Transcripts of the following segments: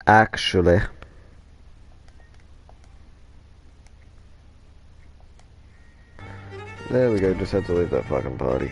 Actually. There we go, just had to leave that fucking party.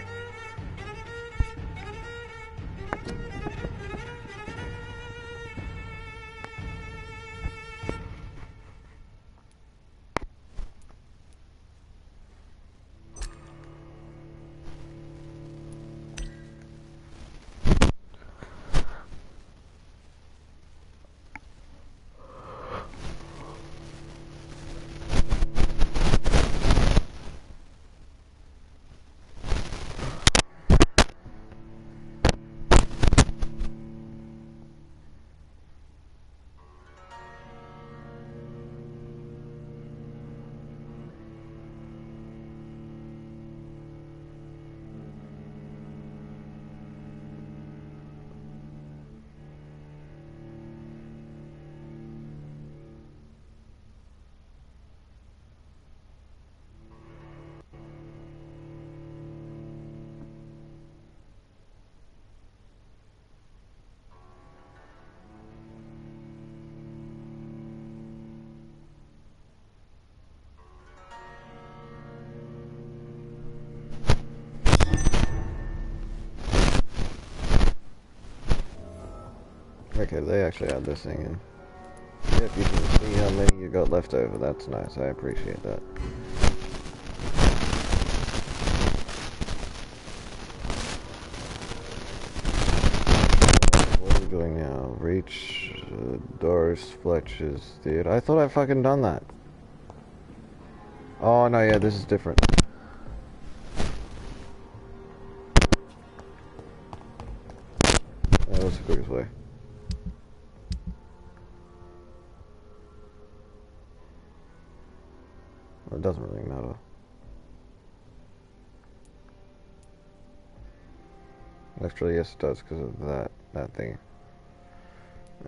Okay, they actually add this thing in. Yep, you can see how many you got left over. That's nice. I appreciate that. What are we doing now? Reach, doors, fletches, theater. I thought I fucking done that. Oh, no, yeah, this is different. That was the quickest way. It doesn't really matter. Actually, yes, it does because of that thing.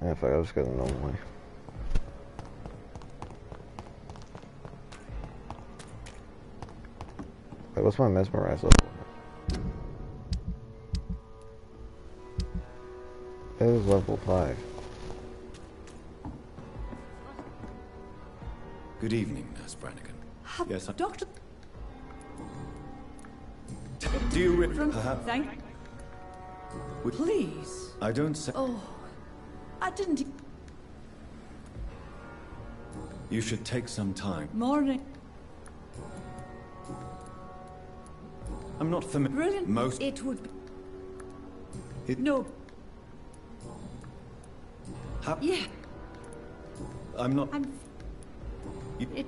In fact, I'll just go the normal way. Wait, what's my mesmerize level? It was level 5. Good evening, Nurse Brannigan. Yes, Doctor. Do you perhaps? Thank. Please. I don't say. Oh, I didn't. You should take some time. Morning. I'm not familiar. Brilliant. Most. It would be. It... No. Yeah. I'm not. It.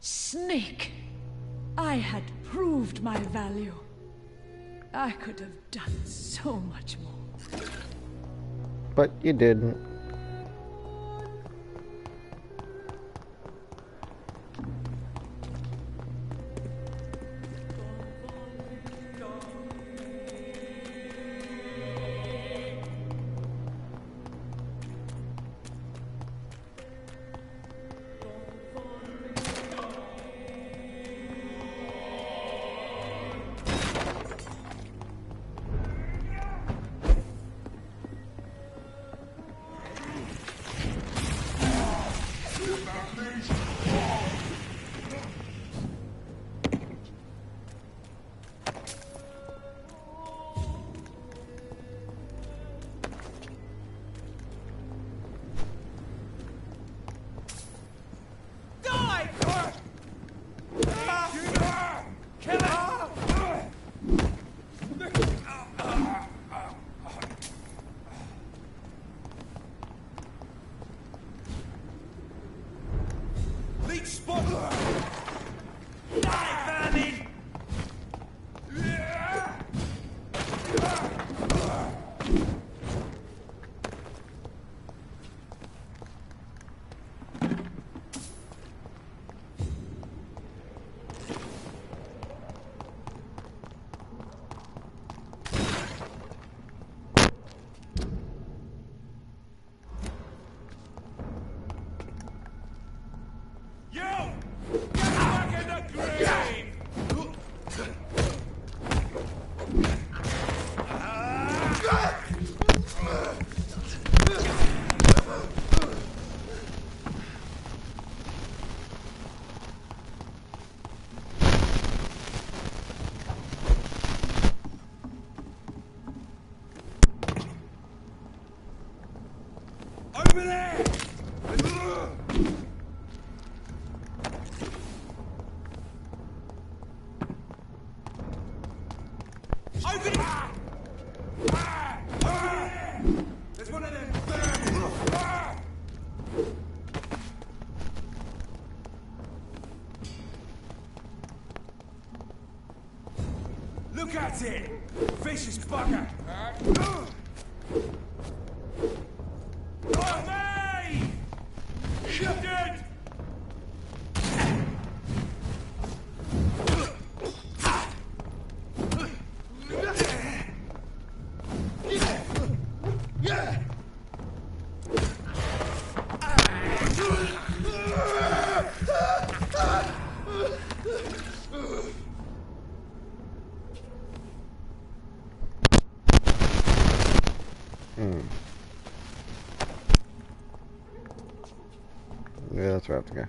Snake! I had proved my value. I could have done so much more. But you didn't. Over there! Over there! There's one of them. Look at it! Vicious bugger! Hey! Shoot it! Yeah, that's where I have to go.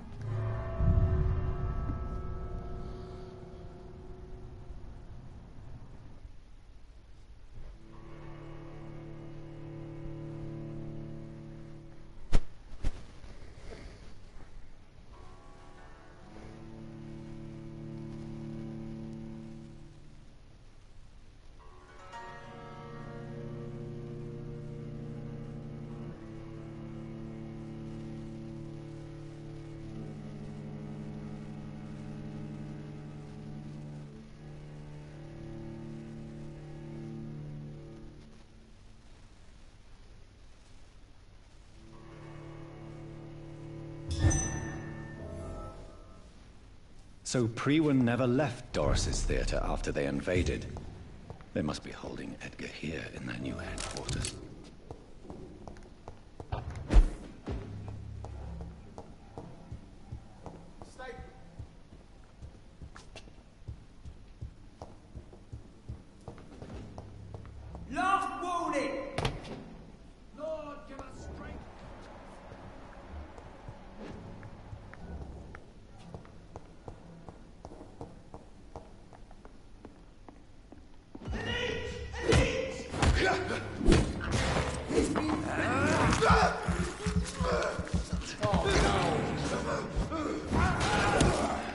So Priwen never left Doris's theater after they invaded. They must be holding Edgar here in their new headquarters. Last warning! Lord, give us strength!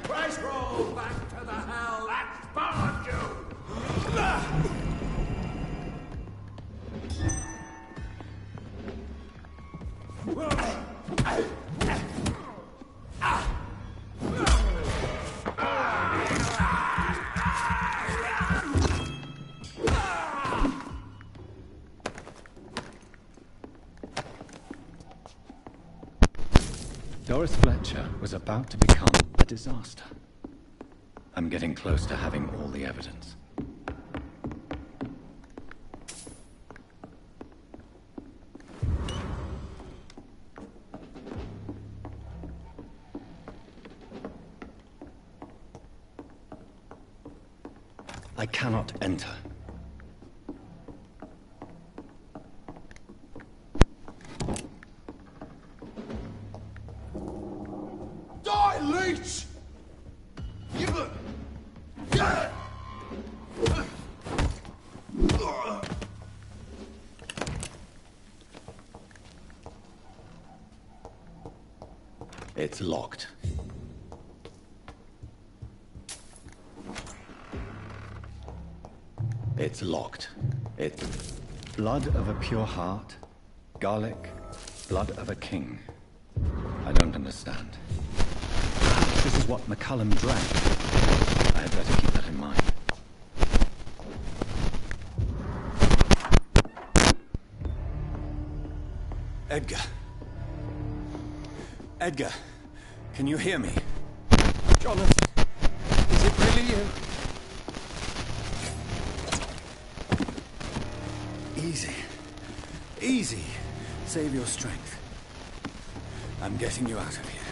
Christ roll back to the hell that spawned you! Doris Fletcher was about to become a disaster. I'm getting close to having all the evidence. I cannot enter. Die, leech! It's locked. It's locked. It's blood of a pure heart, garlic, blood of a king. I don't understand. Perhaps this is what McCullum drank. I had better keep that in mind. Edgar. Edgar, can you hear me? Jonathan, is it really you? Easy. Easy. Save your strength. I'm getting you out of here.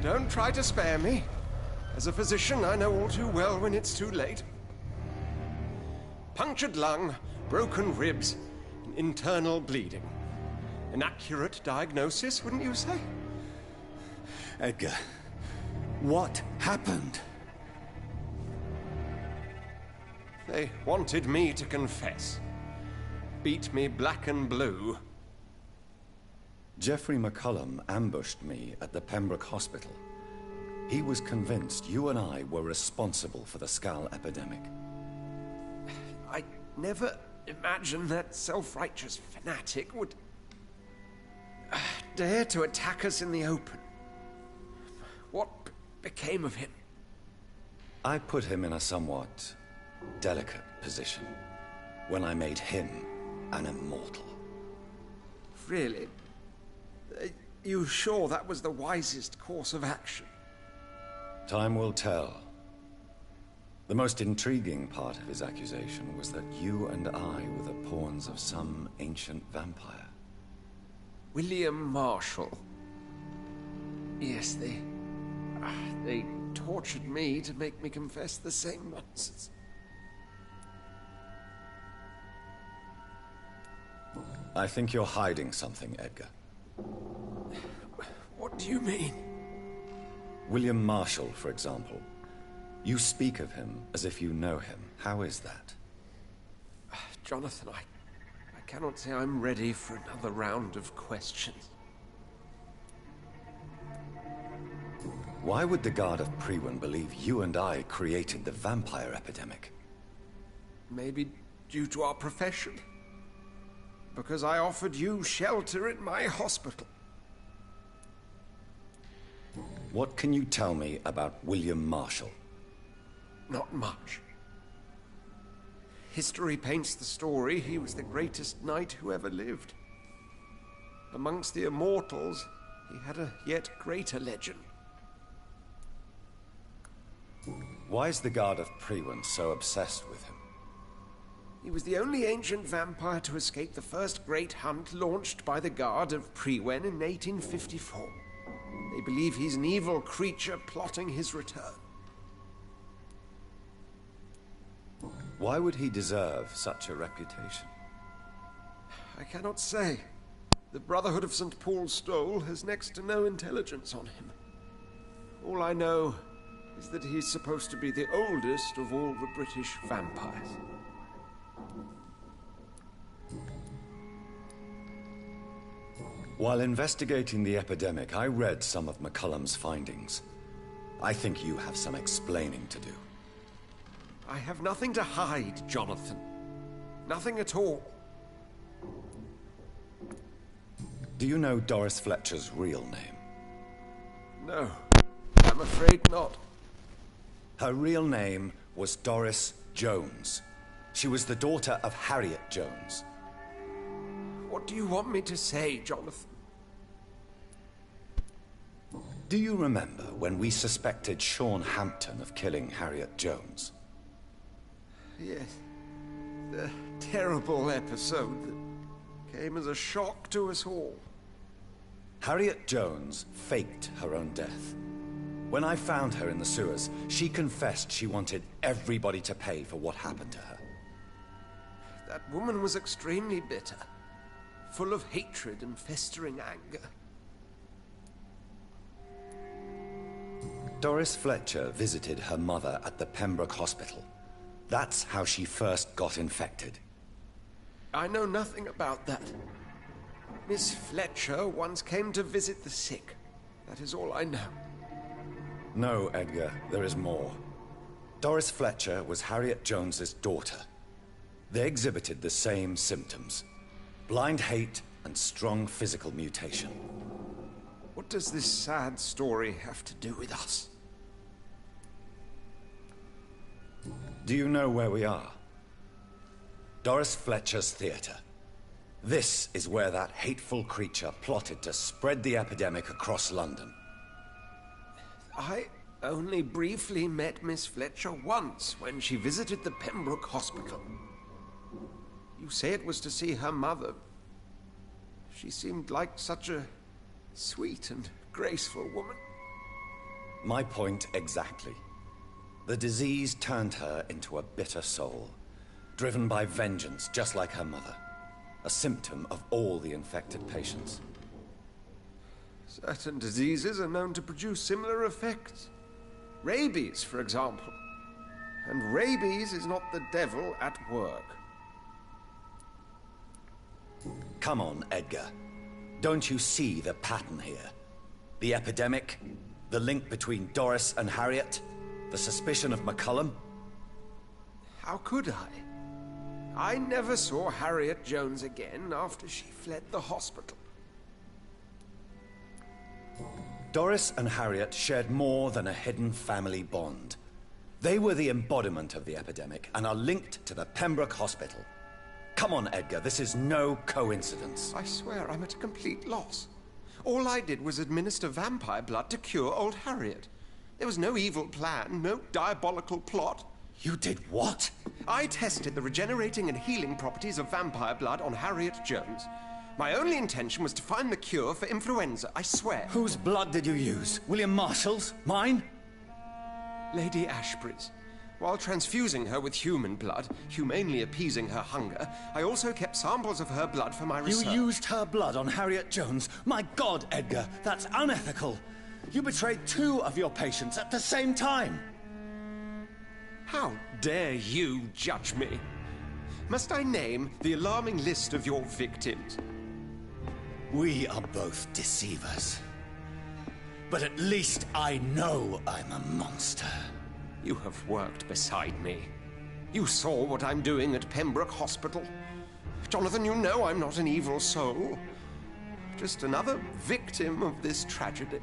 Don't try to spare me. As a physician, I know all too well when it's too late. Punctured lung, broken ribs, and internal bleeding. An accurate diagnosis, wouldn't you say? Edgar, What happened? They wanted me to confess. Beat me black and blue. Jeffrey McCullum ambushed me at the Pembroke Hospital. He was convinced you and I were responsible for the Skull epidemic. I never imagined that self-righteous fanatic would dare to attack us in the open. What became of him? I put him in a somewhat delicate position when I made him an immortal. Really? Are you sure that was the wisest course of action? Time will tell. The most intriguing part of his accusation was that you and I were the pawns of some ancient vampire. William Marshall. Yes, they tortured me to make me confess the same nonsense. I think you're hiding something, Edgar. What do you mean? William Marshall, for example. You speak of him as if you know him. How is that? Jonathan, I cannot say I'm ready for another round of questions. Why would the Guard of Priwen believe you and I created the vampire epidemic? Maybe due to our profession. Because I offered you shelter in my hospital. What can you tell me about William Marshall? Not much. History paints the story he was the greatest knight who ever lived. Amongst the immortals, he had a yet greater legend. Why is the Guard of Priwen so obsessed with him? He was the only ancient vampire to escape the first great hunt launched by the Guard of Priwen in 1854. They believe he's an evil creature plotting his return. Why would he deserve such a reputation? I cannot say. The Brotherhood of St. Paul's Stole has next to no intelligence on him. All I know is that he's supposed to be the oldest of all the British vampires. While investigating the epidemic, I read some of McCullum's findings. I think you have some explaining to do. I have nothing to hide, Jonathan. Nothing at all. Do you know Doris Fletcher's real name? No, I'm afraid not. Her real name was Doris Jones. She was the daughter of Harriet Jones. What do you want me to say, Jonathan? Do you remember when we suspected Sean Hampton of killing Harriet Jones? Yes. The terrible episode that came as a shock to us all. Harriet Jones faked her own death. When I found her in the sewers, she confessed she wanted everybody to pay for what happened to her. That woman was extremely bitter, full of hatred and festering anger. Doris Fletcher visited her mother at the Pembroke Hospital. That's how she first got infected. I know nothing about that. Miss Fletcher once came to visit the sick. That is all I know. No, Edgar, there is more. Doris Fletcher was Harriet Jones's daughter. They exhibited the same symptoms: blind hate and strong physical mutation. What does this sad story have to do with us? Do you know where we are? Doris Fletcher's theater. This is where that hateful creature plotted to spread the epidemic across London. I only briefly met Miss Fletcher once when she visited the Pembroke Hospital. You say it was to see her mother. She seemed like such a sweet and graceful woman. My point exactly. The disease turned her into a bitter soul, driven by vengeance just like her mother. A symptom of all the infected patients. Certain diseases are known to produce similar effects. Rabies, for example. And rabies is not the devil at work. Come on, Edgar. Don't you see the pattern here? The epidemic, the link between Doris and Harriet, the suspicion of McCullum? How could I? I never saw Harriet Jones again after she fled the hospital. Doris and Harriet shared more than a hidden family bond. They were the embodiment of the epidemic and are linked to the Pembroke Hospital. Come on, Edgar, this is no coincidence. I swear I'm at a complete loss. All I did was administer vampire blood to cure old Harriet. There was no evil plan, no diabolical plot. You did what? I tested the regenerating and healing properties of vampire blood on Harriet Jones. My only intention was to find the cure for influenza, I swear. Whose blood did you use? William Marshall's? Mine? Lady Ashbury's. While transfusing her with human blood, humanely appeasing her hunger, I also kept samples of her blood for my research. You used her blood on Harriet Jones? My God, Edgar, that's unethical. You betrayed 2 of your patients at the same time. How dare you judge me? Must I name the alarming list of your victims? We are both deceivers. But at least I know I'm a monster. You have worked beside me. You saw what I'm doing at Pembroke Hospital. Jonathan, you know I'm not an evil soul. Just another victim of this tragedy.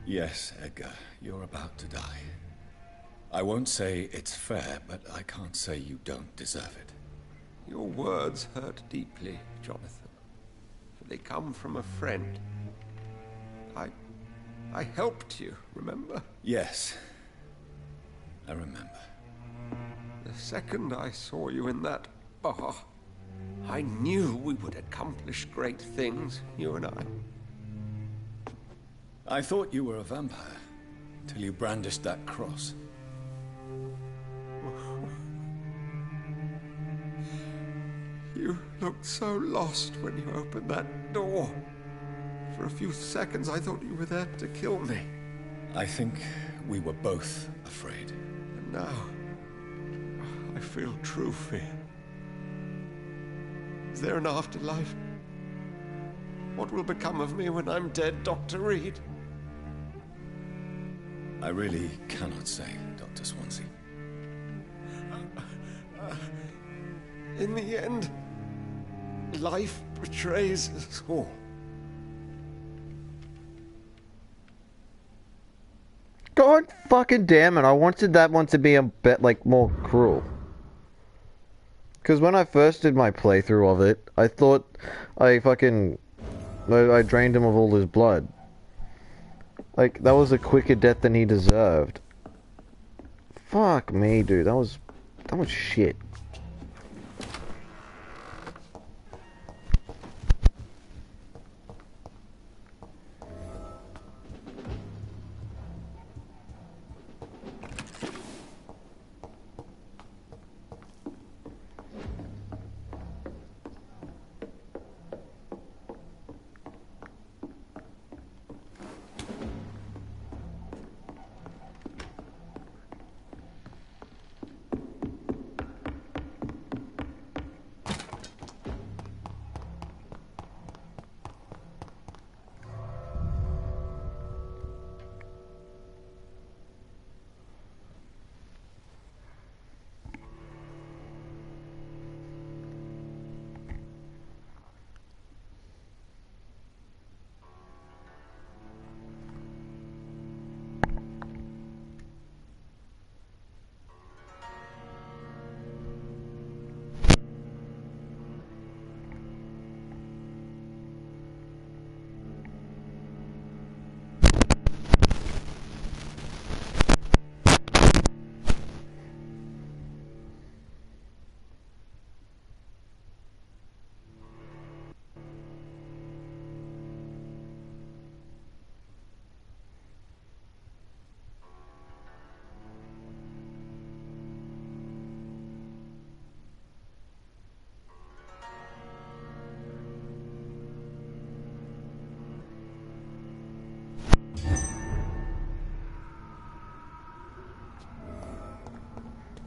Yes, Edgar, you're about to die. I won't say it's fair, but I can't say you don't deserve it. Your words hurt deeply, Jonathan, for they come from a friend. I helped you, remember? Yes, I remember. The second I saw you in that bar, I knew we would accomplish great things, you and I. I thought you were a vampire, till you brandished that cross. You looked so lost when you opened that door. For a few seconds, I thought you were there to kill me. I think we were both afraid. And now, I feel true fear. Is there an afterlife? What will become of me when I'm dead, Dr. Reed? I really cannot say, Dr. Swansea. In the end, life betrays us all. God fucking damn it, I wanted that one to be a bit, like, more cruel. Because when I first did my playthrough of it, I thought I drained him of all his blood. Like, that was a quicker death than he deserved. Fuck me, dude, that was shit.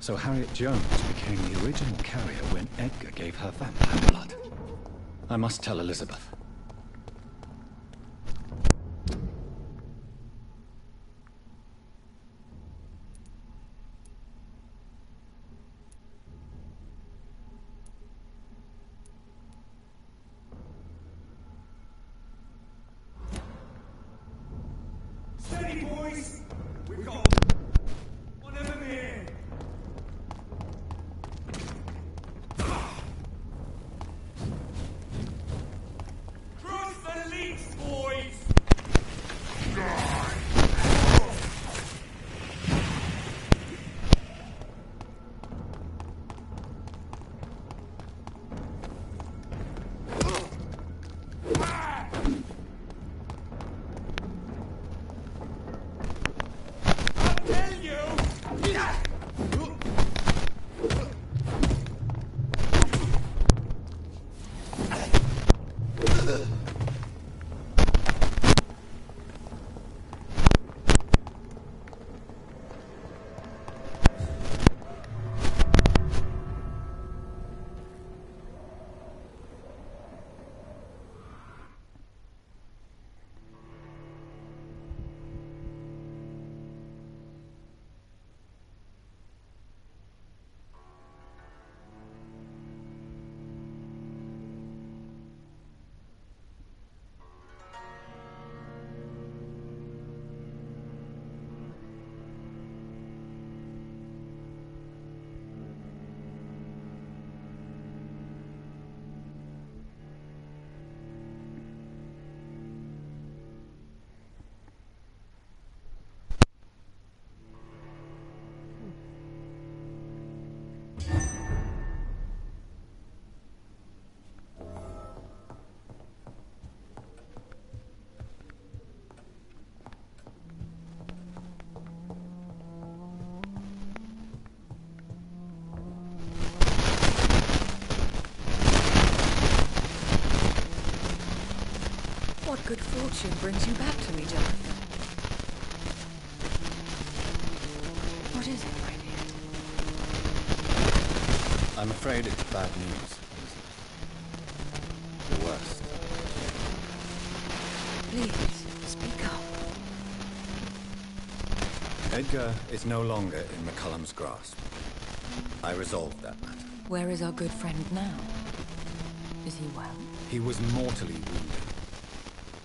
So Harriet Jones became the original carrier when Edgar gave her vampire blood. I must tell Elizabeth. Steady, boys! We've got one of them here! Cross the leaks, boys! I'll tell you! What good fortune brings you back to me, Jonathan? What is it, my dear? I'm afraid it's bad news, Elizabeth. The worst. Please, speak up. Edgar is no longer in McCullum's grasp. I resolved that matter. Where is our good friend now? Is he well? He was mortally wounded.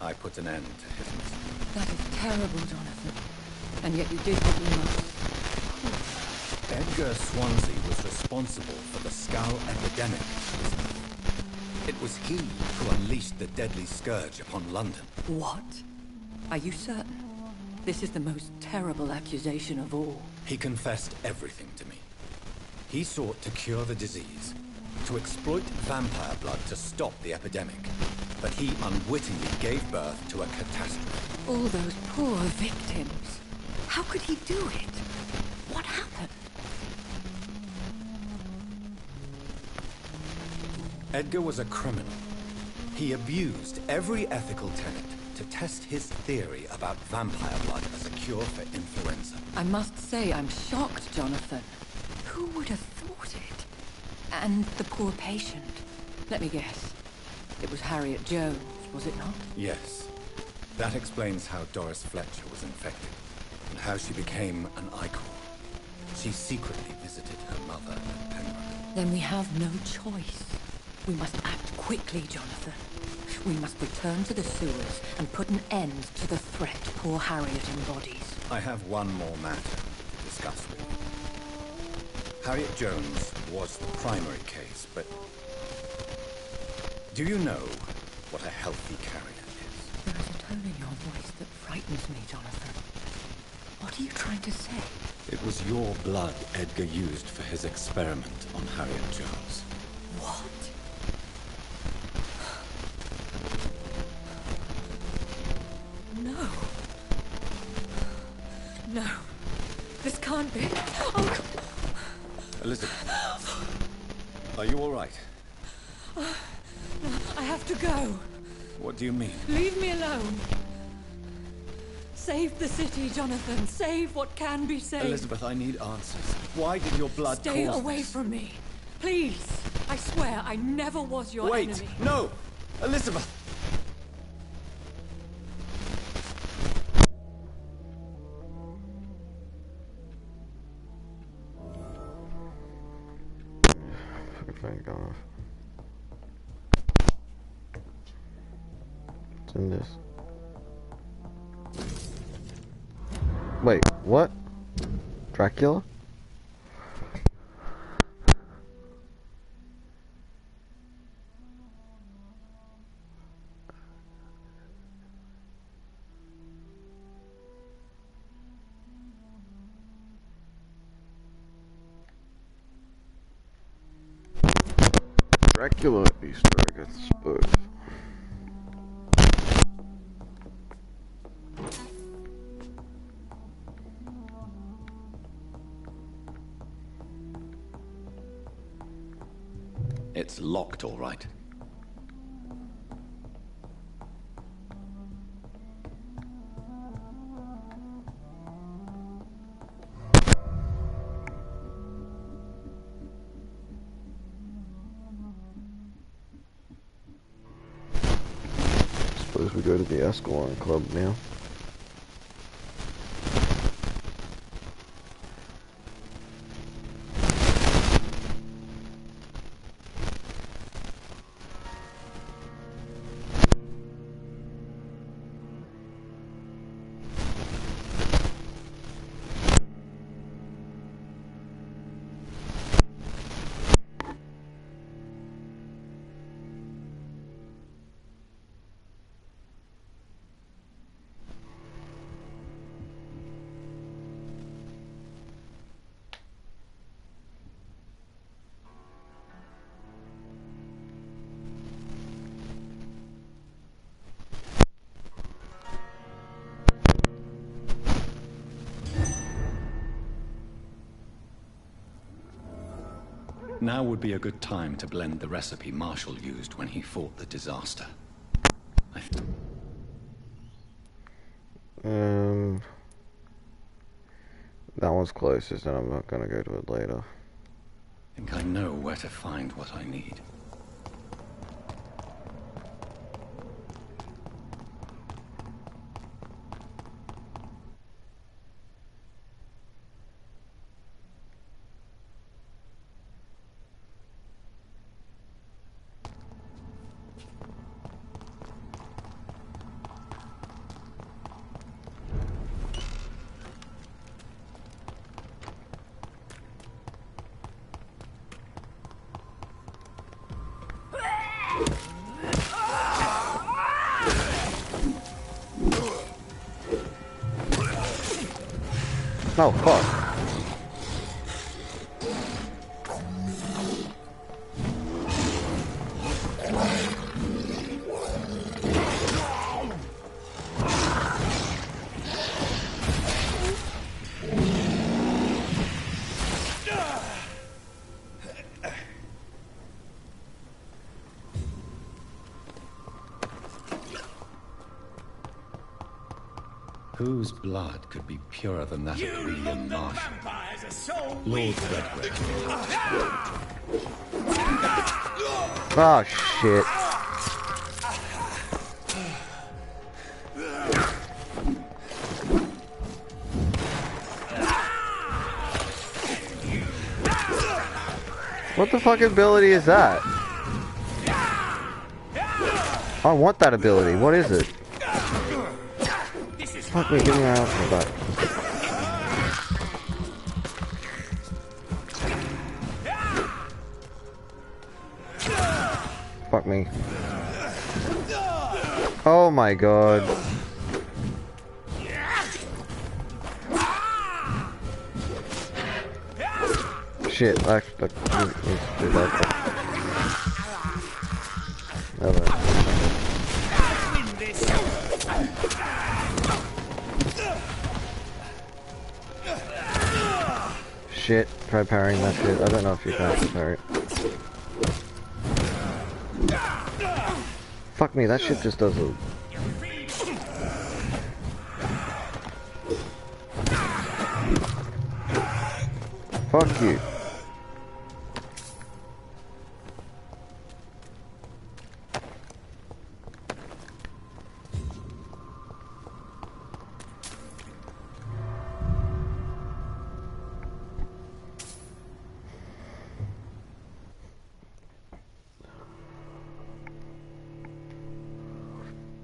I put an end to his misery. That is terrible, Jonathan. And yet you did what you must. Edgar Swansea was responsible for the Skull epidemic. It was he who unleashed the deadly scourge upon London. What? Are you certain? This is the most terrible accusation of all. He confessed everything to me. He sought to cure the disease, to exploit vampire blood to stop the epidemic. But he unwittingly gave birth to a catastrophe. All those poor victims. How could he do it? What happened? Edgar was a criminal. He abused every ethical tenet to test his theory about vampire blood as a cure for influenza. I must say I'm shocked, Jonathan. Who would have thought it? And the poor patient. Let me guess. It was Harriet Jones, was it not? Yes. That explains how Doris Fletcher was infected, and how she became an icon. She secretly visited her mother at Pembroke. Then we have no choice. We must act quickly, Jonathan. We must return to the sewers and put an end to the threat poor Harriet embodies. I have one more matter to discuss with you. Harriet Jones was the primary case, but do you know what a healthy carrier is? There is a tone in your voice that frightens me, Jonathan. What are you trying to say? It was your blood Edgar used for his experiment on Harriet Jones. What? No. No. This can't be. Oh. Elizabeth, are you all right? I have to go. What do you mean? Leave me alone. Save the city, Jonathan. Save what can be saved. Elizabeth, I need answers. Why did your blood Stay cause away this? from me. Please. I swear I never was your Wait! enemy. No! Elizabeth! Thank God. What's in this? Wait, what? Dracula? Dracula Easter egg at Spurs. It's locked, all right. Suppose we go to the Escalon Club now. Now would be a good time to blend the recipe Marshall used when he fought the disaster. That one's closest and I'm not gonna go to it later. I think I know where to find what I need. Oh, fuck. Whose blood could be purer than that of William Marshall? Vampires are so Lord Redgrave. Oh, shit. What the fuck ability is that? I want that ability. What is it? Fuck me, give me my outfit back. Fuck me. Oh my god. Shit, actually, let's do that. Shit, try parrying that shit. I don't know if you can actually parry it. Fuck me, that shit just does a... Fuck you.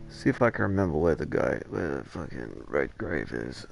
See if I can remember where the fucking red grave is.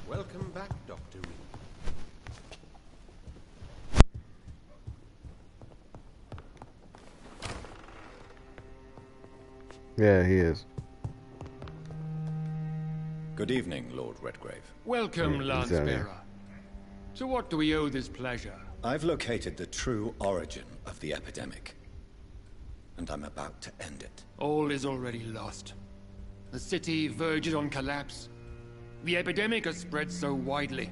Welcome back, Dr. Reed. Yeah, he is. Good evening, Lord Redgrave. Welcome, Yeah, exactly. Lancebearer. To what do we owe this pleasure? I've located the true origin of the epidemic, and I'm about to end it. All is already lost. The city verges on collapse. The epidemic has spread so widely.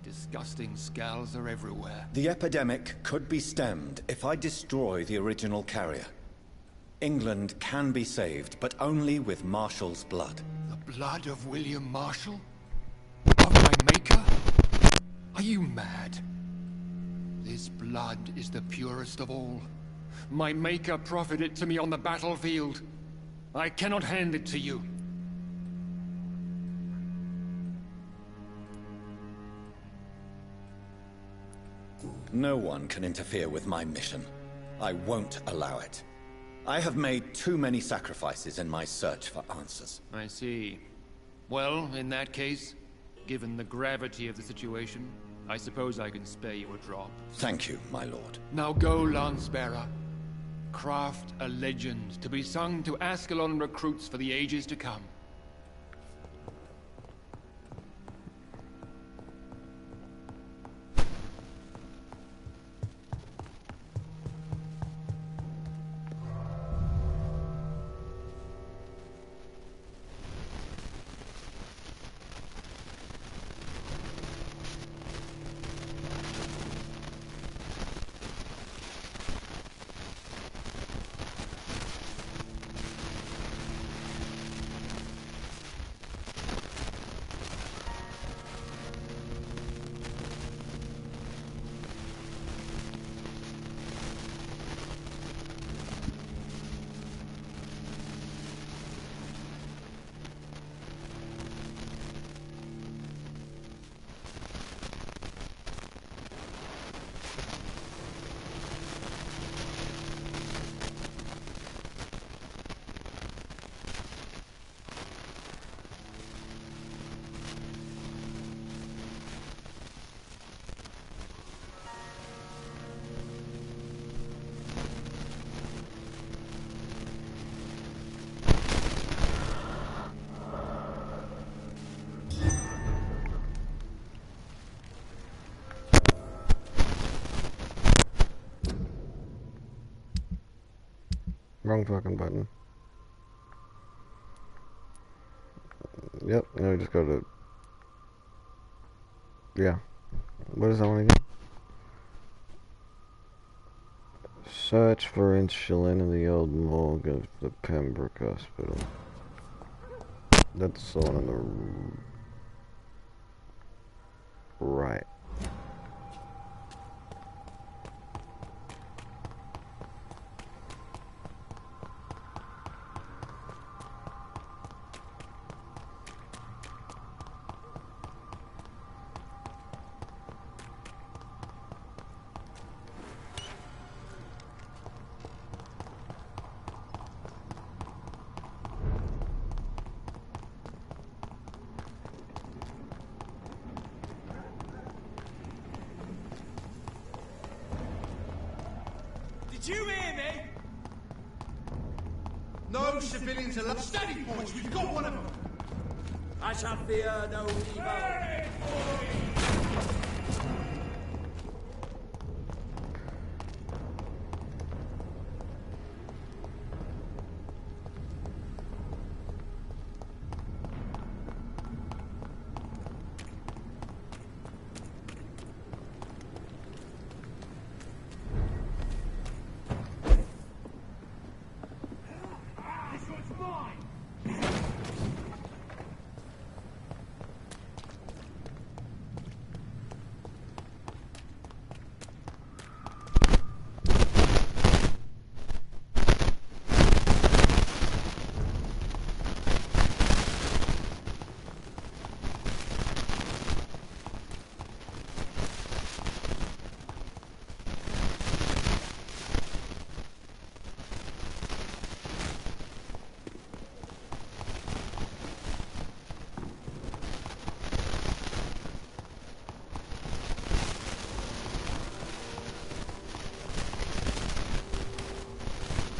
Disgusting scals are everywhere. The epidemic could be stemmed if I destroy the original carrier. England can be saved, but only with Marshall's blood. The blood of William Marshall? Of my maker? Are you mad? This blood is the purest of all. My maker proffered it to me on the battlefield. I cannot hand it to you. No one can interfere with my mission. I won't allow it. I have made too many sacrifices in my search for answers. I see. Well, in that case, given the gravity of the situation, I suppose I can spare you a drop. Thank you, my lord. Now go, Lancebearer. Craft a legend to be sung to Ascalon recruits for the ages to come. Wrong fucking button. Yep, now we just go to... Yeah. What is that one again? Search for insulin in the old morgue of the Pembroke Hospital. That's the one on the... right. Did you hear me? No civilians allowed. Steady, boys, we've got one of them. I shall fear no evil.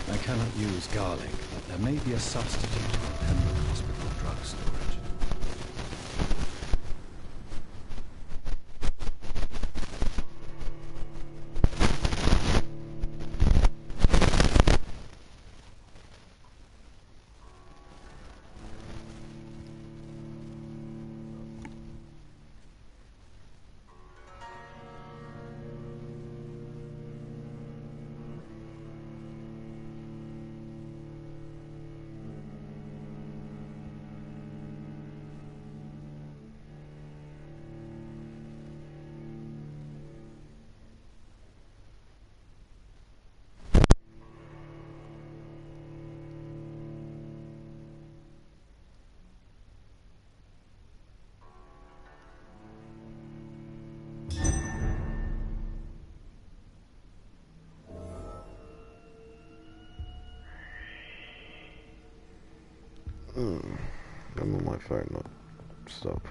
I cannot use garlic, but there may be a substitute in the Pembroke Hospital drug storage. I'm on my phone, not stop.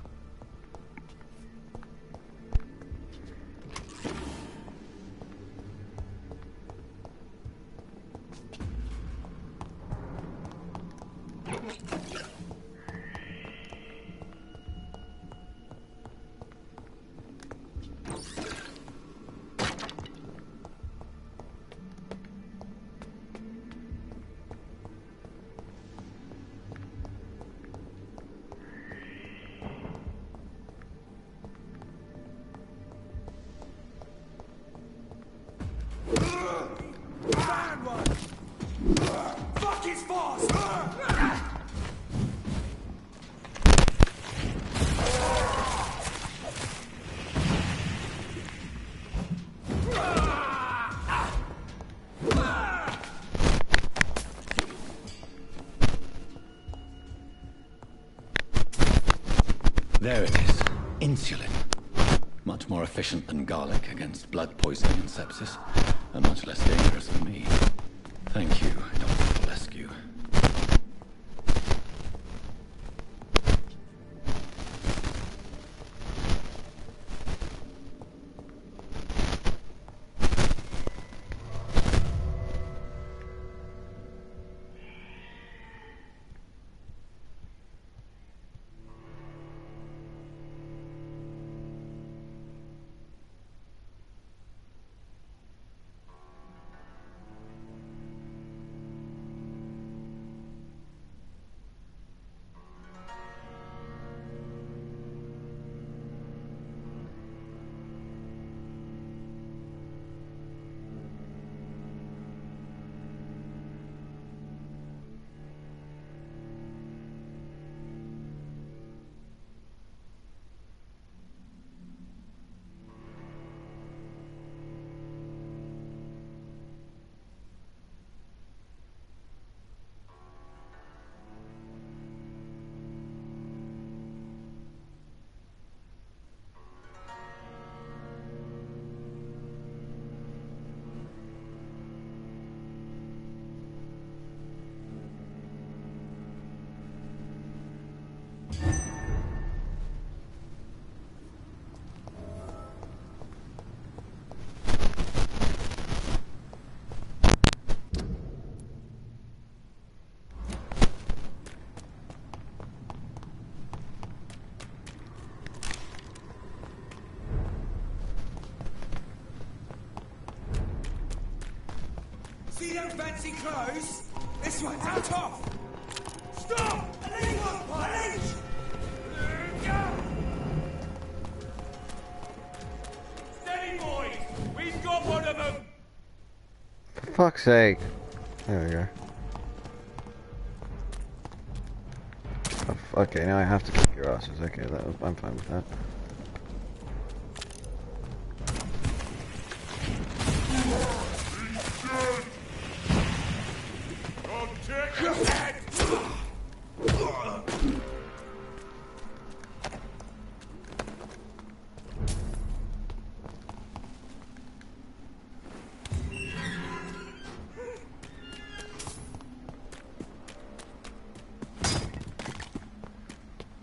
Fuck his boss! There it is. Insulin. Much more efficient than garlic against blood poisoning and sepsis, and much less dangerous for me. Thank you, Dr. Valescu. fancy clothes? This one's a top. Stop! A leech! Steady, boys! We've got one of them! For fuck's sake. There we go. Oh, okay, now I have to kick your asses. Okay, I'm fine with that.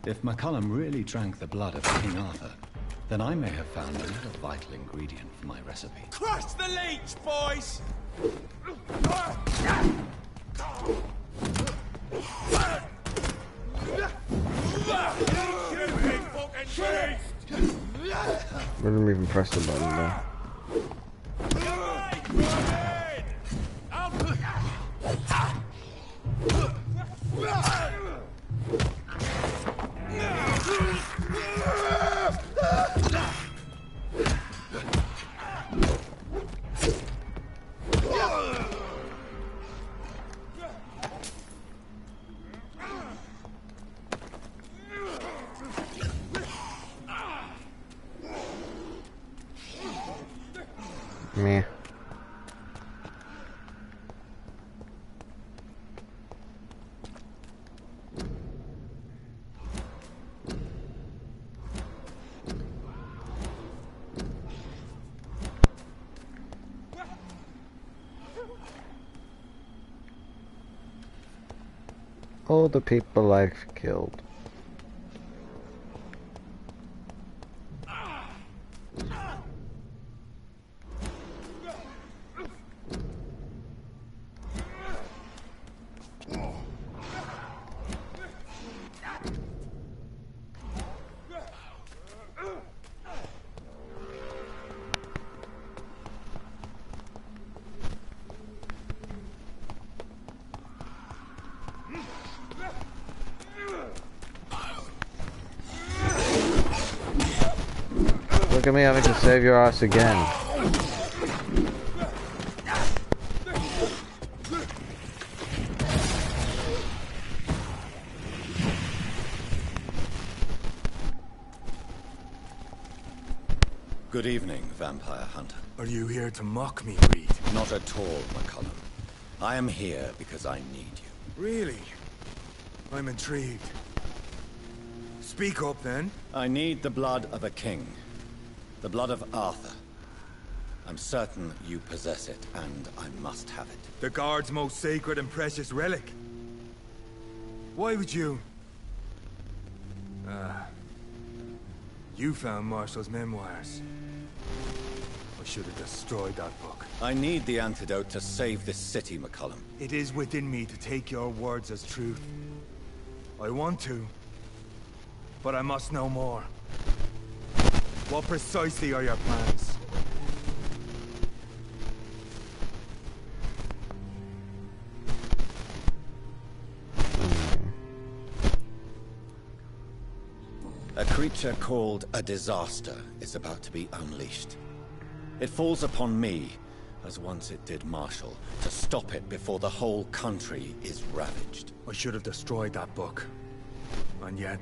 If McCullum really drank the blood of King Arthur, then I may have found another vital ingredient for my recipe. Crush the leech, boys! I didn't even press the button though. Meh. All the people I've killed. Look at me having to save your ass again. Good evening, Vampire Hunter. Are you here to mock me, Reed? Not at all, McCullum. I am here because I need you. Really? I'm intrigued. Speak up, then. I need the blood of a king. The blood of Arthur. I'm certain you possess it, and I must have it. The Guard's most sacred and precious relic. Why would you... You found Marshall's memoirs. I should have destroyed that book. I need the antidote to save this city, McCullum. It is within me to take your words as truth. I want to, but I must know more. What precisely are your plans? A creature called a disaster is about to be unleashed. It falls upon me, as once it did Marshall, to stop it before the whole country is ravaged. I should have destroyed that book. And yet...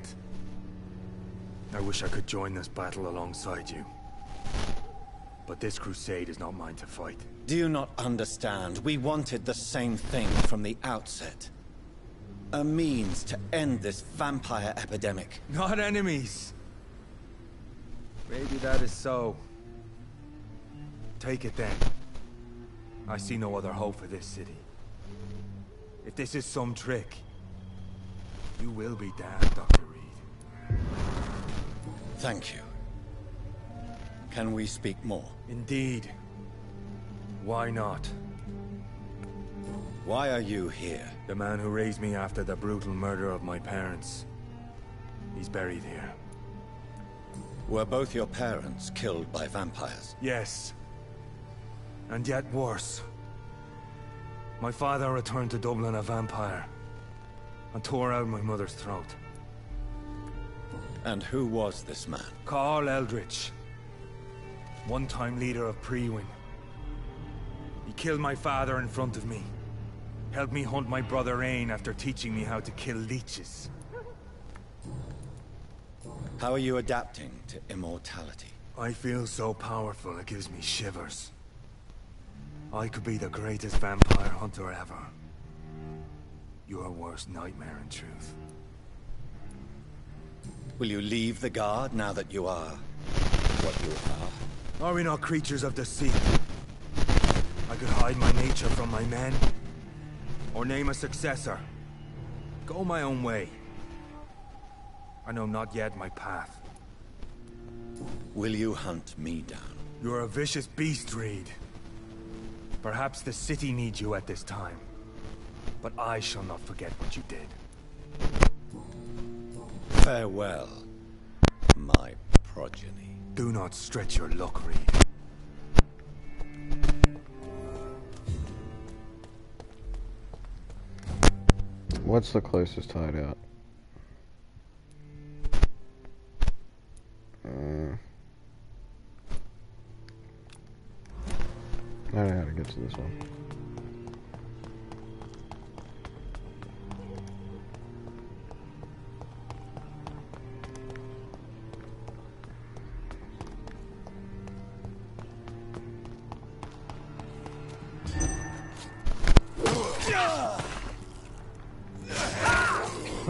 I wish I could join this battle alongside you. But this crusade is not mine to fight. Do you not understand? We wanted the same thing from the outset. A means to end this vampire epidemic. Not enemies! Maybe that is so. Take it then. I see no other hope for this city. If this is some trick, you will be damned, Dr. Reed. Thank you. Can we speak more? Indeed. Why not? Why are you here? The man who raised me after the brutal murder of my parents. He's buried here. Were both your parents killed by vampires? Yes. And yet worse. My father returned to Dublin a vampire and tore out my mother's throat. And who was this man? Carl Eldritch, one-time leader of Prewin. He killed my father in front of me. Helped me hunt my brother Ain after teaching me how to kill leeches. How are you adapting to immortality? I feel so powerful it gives me shivers. I could be the greatest vampire hunter ever. Your worst nightmare, in truth. Will you leave the Guard now that you are what you are? Are we not creatures of the sea? I could hide my nature from my men, or name a successor. Go my own way. I know not yet my path. Will you hunt me down? You're a vicious beast, Reed. Perhaps the city needs you at this time. But I shall not forget what you did. Farewell, my progeny. Do not stretch your luck, Reed. What's the closest hideout? I don't know how to get to this one.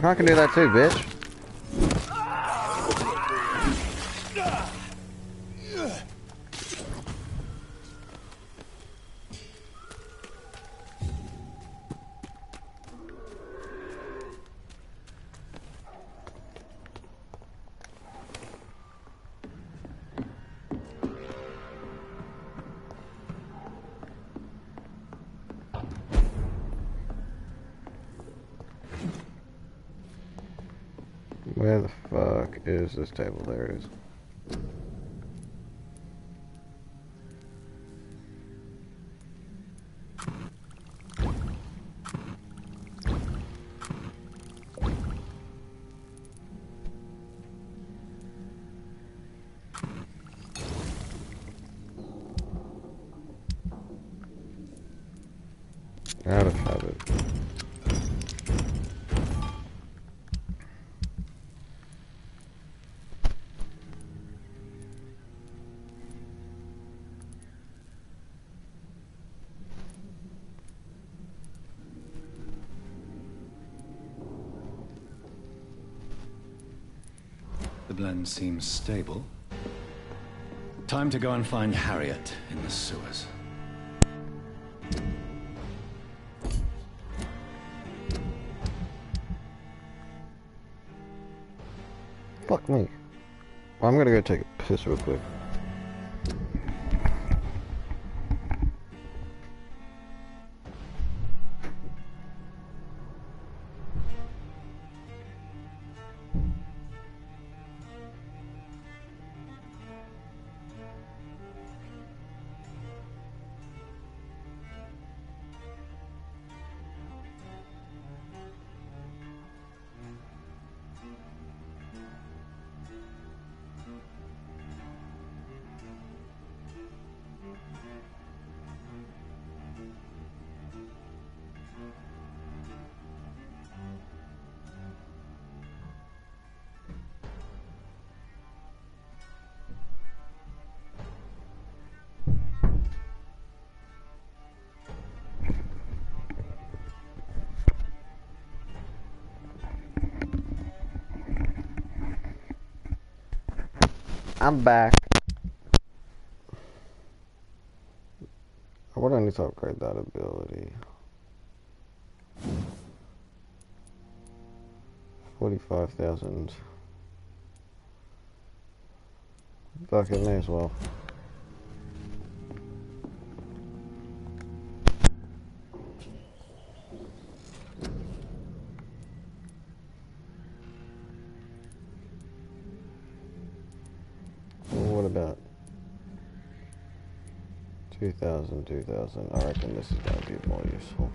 I can do that too, bitch. Where the fuck is this table? There it is. Out of habit. The blend seems stable. Time to go and find Harriet in the sewers. Fuck me. I'm gonna go take a piss real quick. I'm back. What do I need to upgrade that ability? 45,000. Fuck it, may as well. What about 2,000, 2,000. I reckon this is going to be more useful.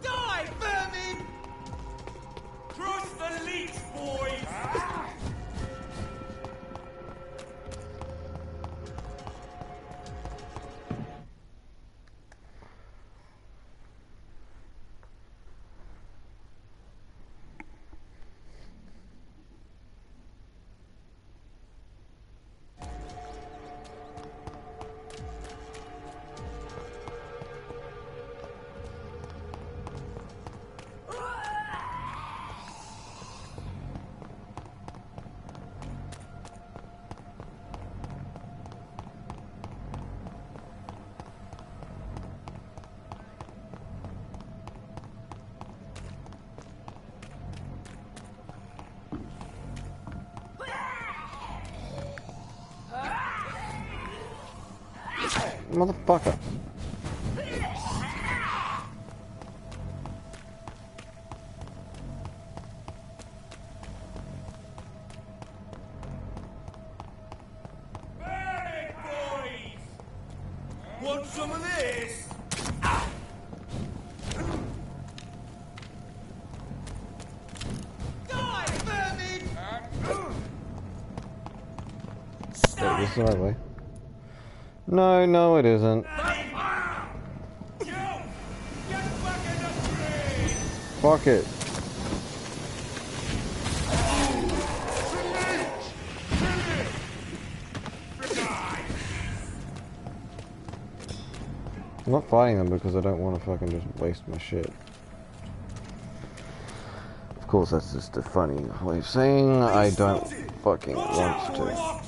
Die, vermin! Cross the leech, boys! Motherfucker. Burn boys! Want some of this? Die, vermin! Wait, this is the right way. No, no, it isn't. Fuck it. I'm not fighting them because I don't want to fucking just waste my shit. Of course, that's just a funny way of saying I don't fucking want to.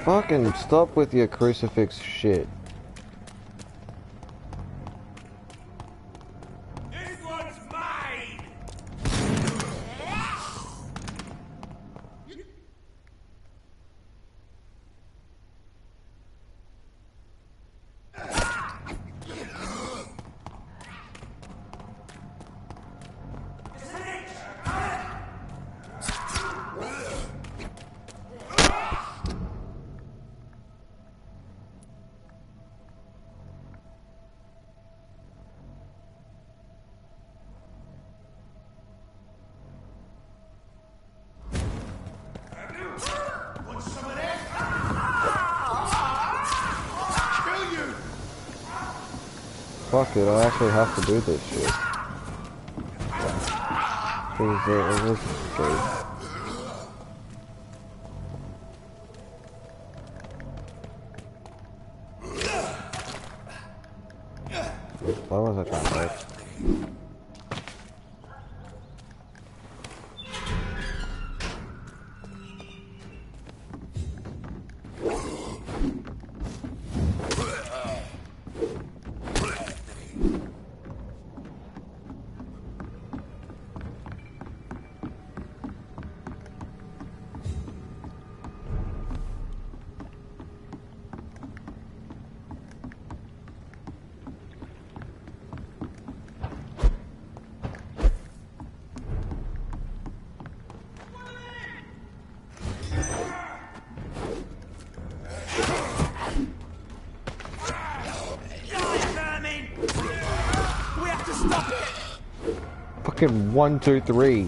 Fucking stop with your crucifix shit. This one's mine! Fuck it, I actually have to do this shit. Because it was great. Why was I trying to fight? Fucking 1, 2, 3.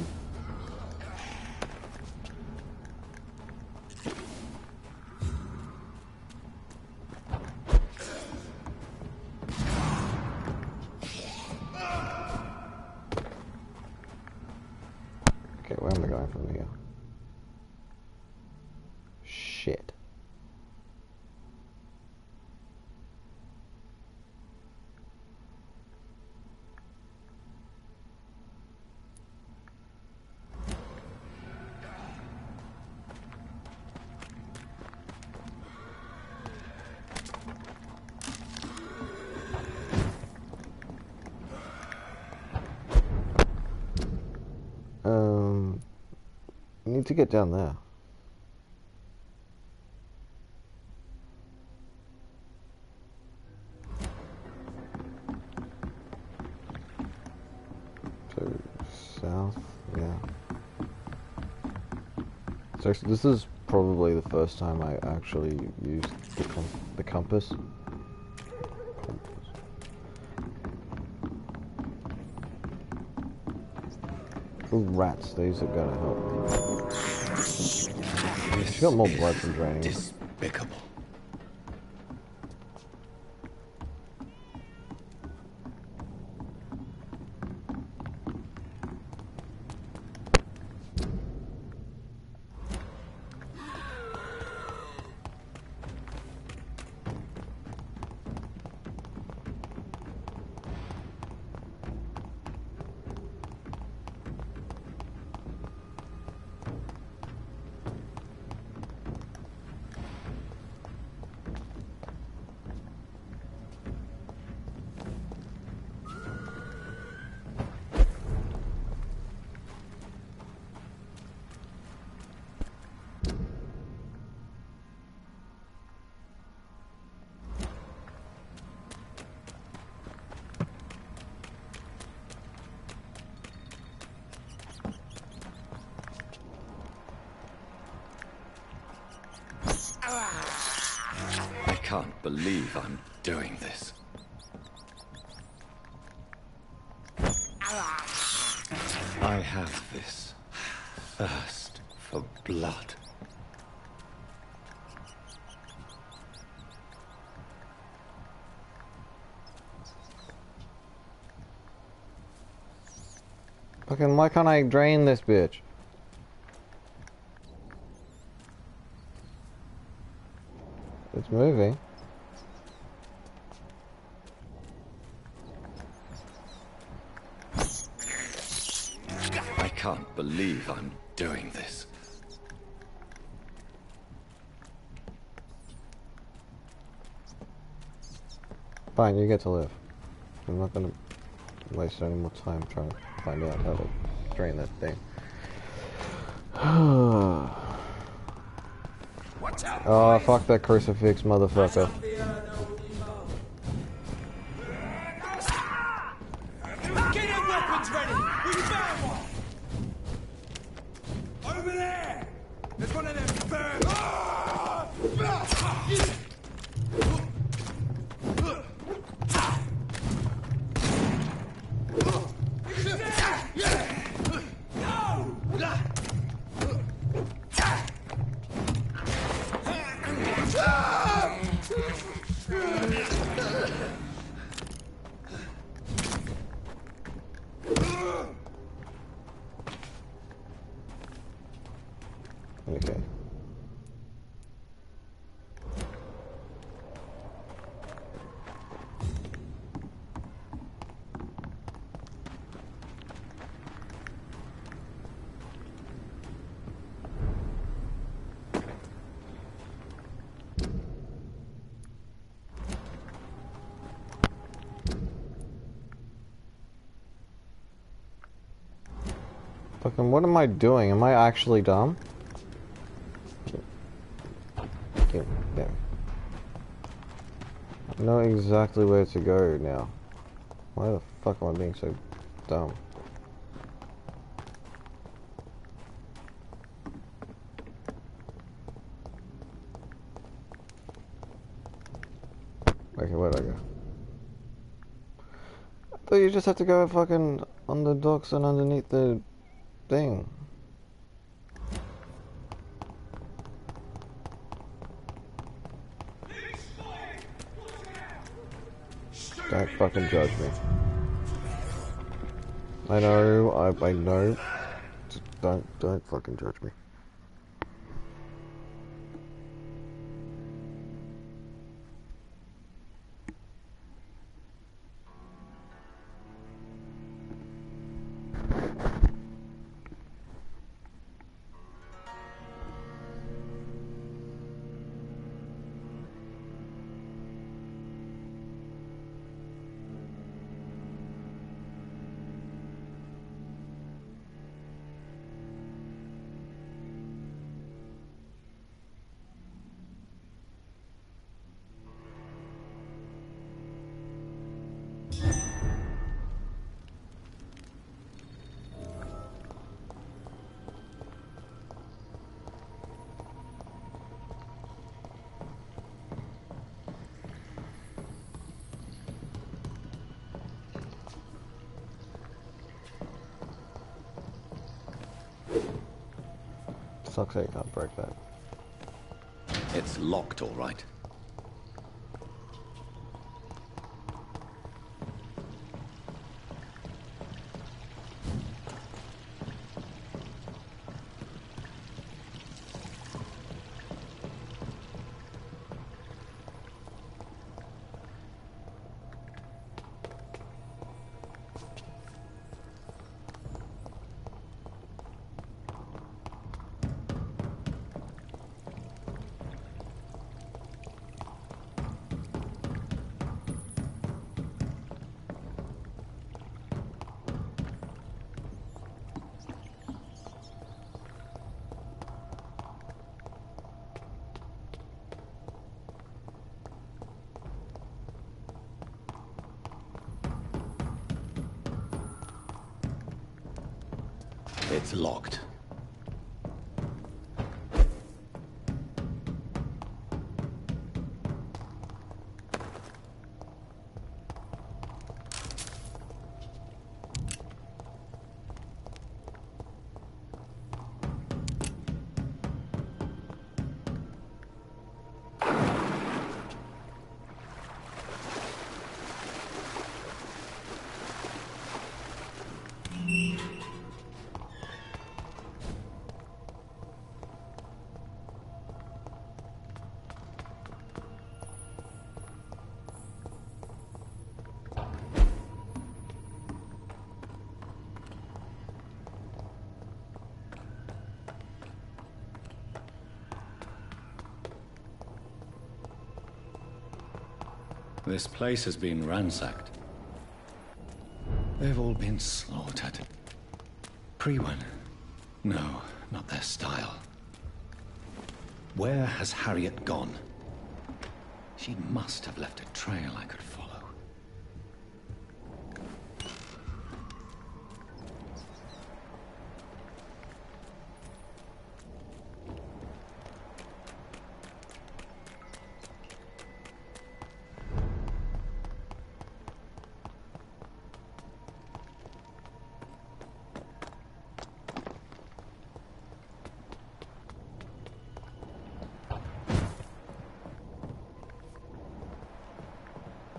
Okay, where am I going from here? Shit. I need to get down there. So, south, yeah. So this is probably the first time I actually used the compass. Ooh, rats, these are gonna help. She's got more blood from draining. Despicable. I can't believe I'm doing this. I have this thirst for blood. Fucking, why can't I drain this bitch? It's moving. I can't believe I'm doing this. Fine, you get to live. I'm not gonna waste any more time trying to find out how to drain that thing. Oh, fuck that crucifix, motherfucker. Get your weapons ready! We found one! Over there! There's one of them birds! Okay. Fucking, what am I doing? Am I actually dumb? Yeah. I know exactly where to go now. Why the fuck am I being so dumb? Okay, where'd I go? thought you just had to go fucking on the docks and underneath the thing. Don't fucking judge me. I know, I know. Just don't fucking judge me. Sucks that you can't break that. It's locked, all right. It's locked. This place has been ransacked. They've all been slaughtered. Pre-one? No, not their style. Where has Harriet gone? She must have left a trail I could follow.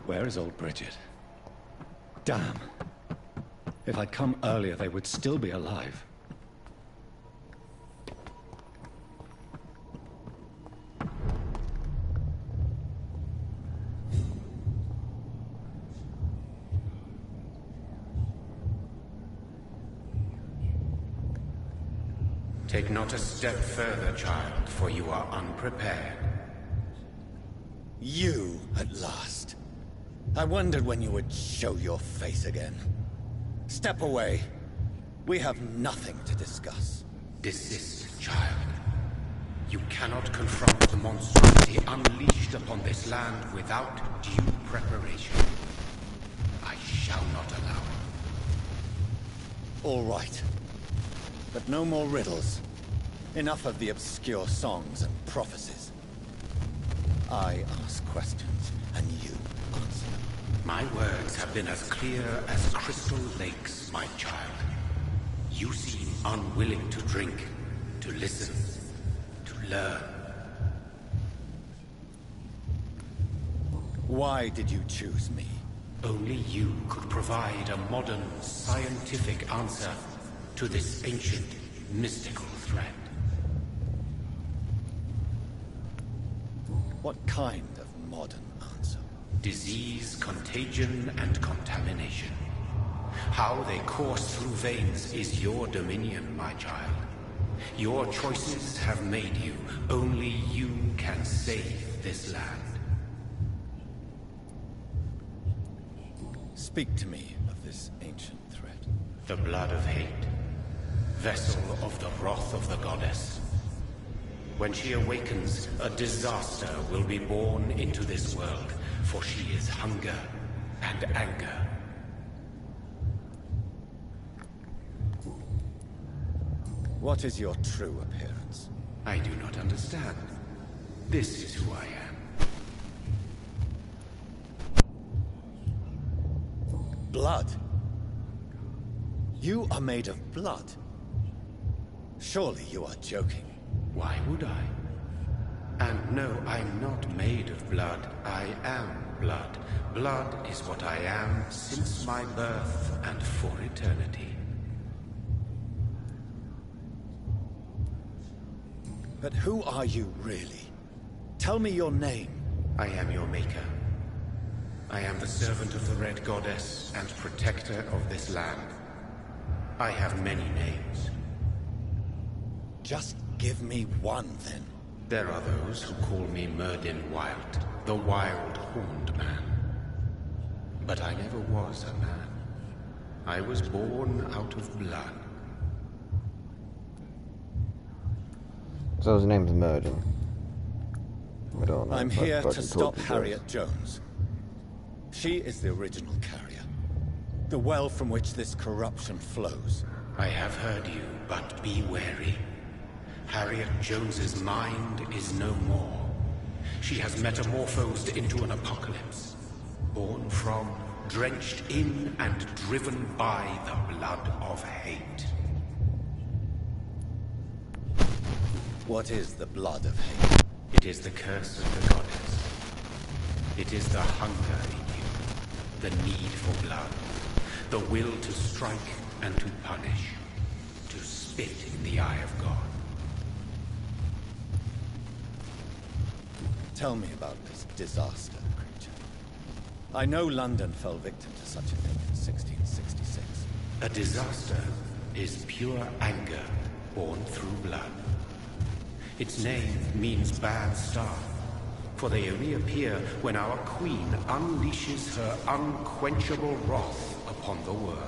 Where is old Bridget? Damn. If I'd come earlier, they would still be alive. Take not a step further, child, for you are unprepared. You, at last. I wondered when you would show your face again. Step away. We have nothing to discuss. Desist, child. You cannot confront the monstrosity unleashed upon this land without due preparation. I shall not allow it. All right. But no more riddles. Enough of the obscure songs and prophecies. I ask questions, and you answer them. My words have been as clear as crystal lakes, my child. You seem unwilling to drink, to listen, to learn. Why did you choose me? Only you could provide a modern, scientific answer to this ancient, mystical threat. What kind of modern answer? Disease, contagion, and contamination. How they course through veins is your dominion, my child. Your choices have made you. Only you can save this land. Speak to me of this ancient threat. The blood of hate. Vessel of the wrath of the goddess. When she awakens, a disaster will be born into this world, for she is hunger and anger. What is your true appearance? I do not understand. This is who I am. Blood? You are made of blood. Surely you are joking. Why would I? And no, I'm not made of blood. I am blood. Blood is what I am since my birth and for eternity. But who are you really? Tell me your name. I am your maker. I am the servant of the Red Goddess and protector of this land. I have many names. Just give me one, then. There are those who call me Myrddin Wild, the Wild Horned Man. But I never was a man. I was born out of blood. So his name's Murden. I'm here to stop Harriet Jones. She is the original carrier. The well from which this corruption flows. I have heard you, but be wary. Harriet Jones's mind is no more. She has metamorphosed into an apocalypse. Born from, drenched in, and driven by the blood of hate. What is the blood of hate? It is the curse of the goddess. It is the hunger in you, the need for blood, the will to strike and to punish, to spit in the eye of God. Tell me about this disaster, creature. I know London fell victim to such a thing in 1666. A disaster is pure anger born through blood. Its name means bad star, for they reappear when our queen unleashes her unquenchable wrath upon the world.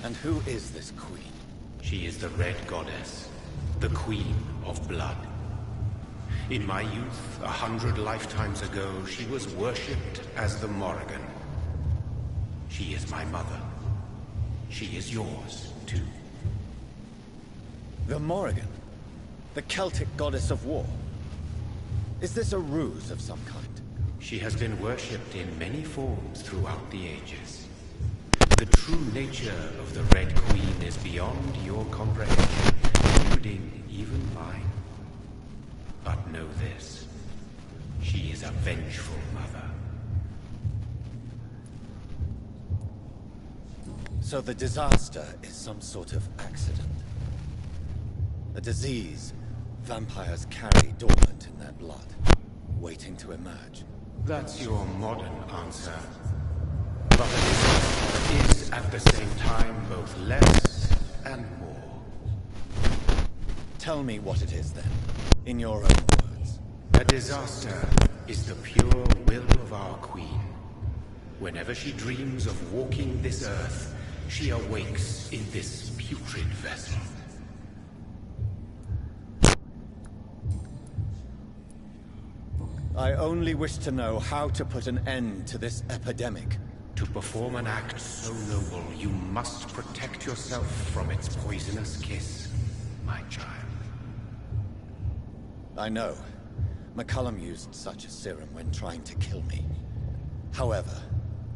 And who is this queen? She is the Red Goddess, the Queen of Blood. In my youth, 100 lifetimes ago, she was worshipped as the Morrigan. She is my mother. She is yours, too. The Morrigan? The Celtic goddess of war? Is this a ruse of some kind? She has been worshipped in many forms throughout the ages. The true nature of the Red Queen is beyond your comprehension, including even mine. But know this. She is a vengeful mother. So the disaster is some sort of accident. A disease vampires carry dormant in their blood, waiting to emerge. That's your modern answer. But a disaster is at the same time both less and more. Tell me what it is then, in your own words. A disaster is the pure will of our queen. Whenever she dreams of walking this earth, she awakes in this putrid vessel. I only wish to know how to put an end to this epidemic. To perform an act so noble, you must protect yourself from its poisonous kiss, my child. I know. McCullum used such a serum when trying to kill me. However,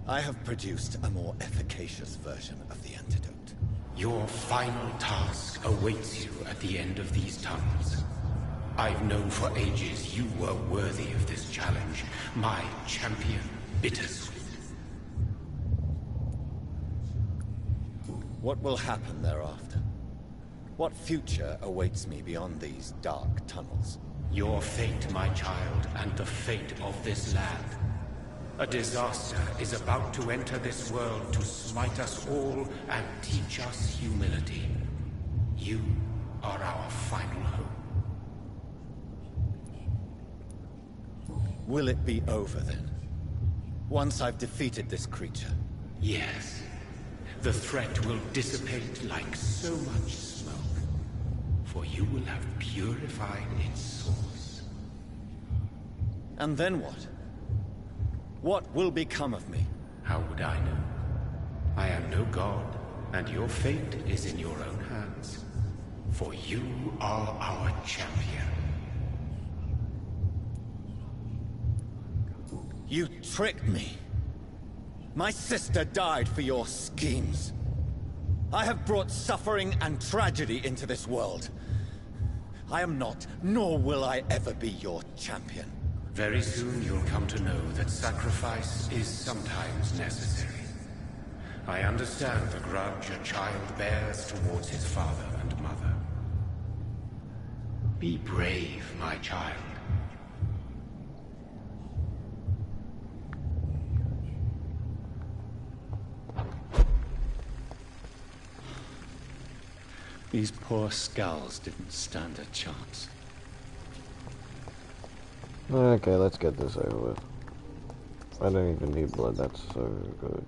I have produced a more efficacious version of the antidote. Your final task awaits you at the end of these tunnels. I've known for ages you were worthy of this challenge, my champion, Bittersweet. What will happen thereafter? What future awaits me beyond these dark tunnels? Your fate, my child, and the fate of this land. A disaster is about to enter this world to smite us all and teach us humility. You are our final hope. Will it be over then? Once I've defeated this creature? Yes. The threat will dissipate like so much smoke. For you will have purified its source. And then what? What will become of me? How would I know? I am no god, and your fate is in your own hands. For you are our champion. You tricked me. My sister died for your schemes. I have brought suffering and tragedy into this world. I am not, nor will I ever be your champion. Very soon you'll come to know that sacrifice is sometimes necessary. I understand the grudge a child bears towards his father and mother. Be brave, my child. These poor skulls didn't stand a chance. Okay, let's get this over with. I don't even need blood, that's so good.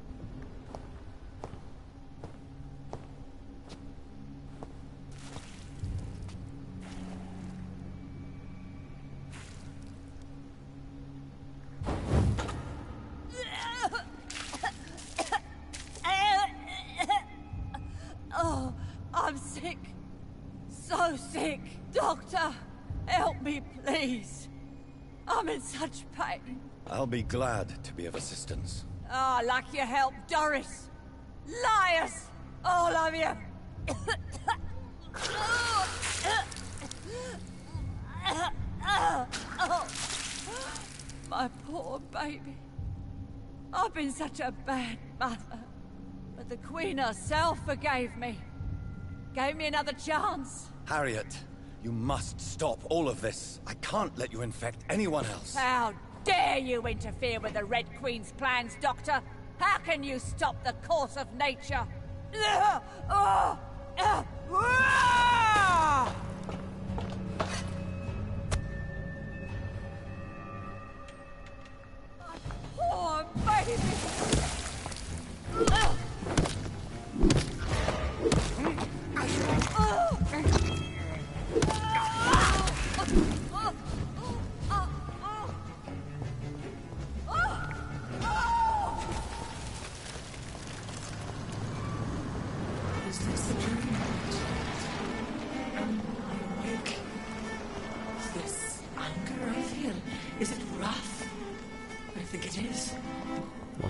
Oh, I'm sick. So sick. Doctor, help me, please. I'm in such pain. I'll be glad to be of assistance. Ah, like your help, Doris. Liars! All of you! My poor baby. I've been such a bad mother. But the Queen herself forgave me. Gave me another chance. Harriet, you must stop all of this. I can't let you infect anyone else. How dare you interfere with the Red Queen's plans, Doctor? How can you stop the course of nature? Poor baby! Is this a dream? Am I awake? This anger I feel, is it wrath? I think it is.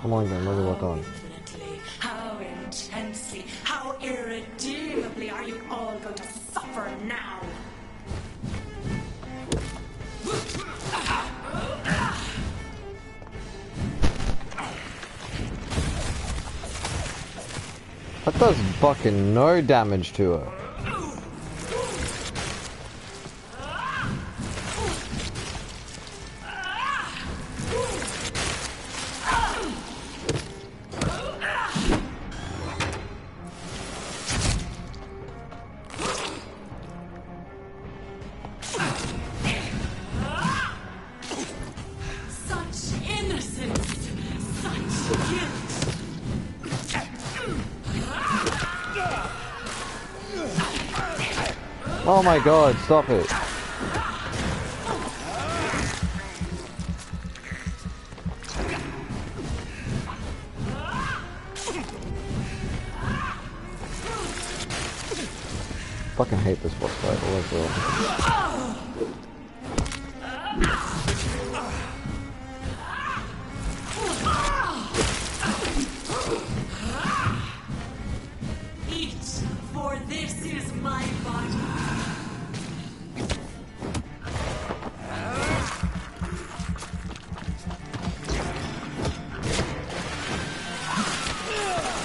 Come on, then, let's work on. Infinitely, how intensely, how irredeemably are you all going to suffer now? That does fucking no damage to her. Such innocence, such guilt. Oh my god, stop it. Fucking hate this boss fight as well.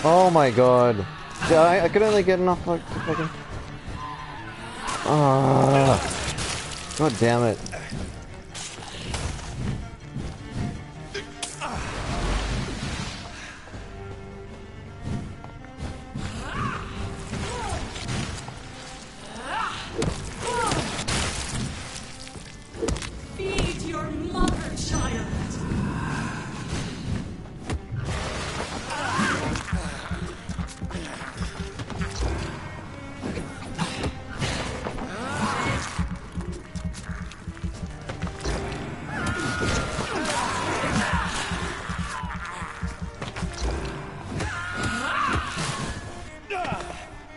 Oh my god. Yeah, I could only get enough like to fucking... God damn it. Feed your mother, child.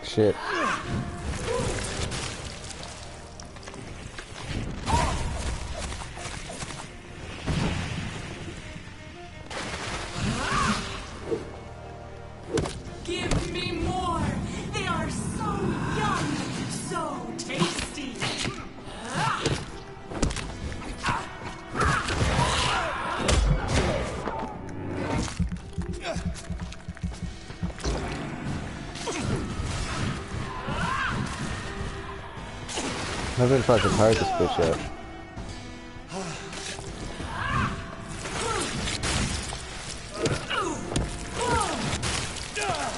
Shit. Give me more. They are so young, so tasty. I haven't tried to pirate this bitch yet.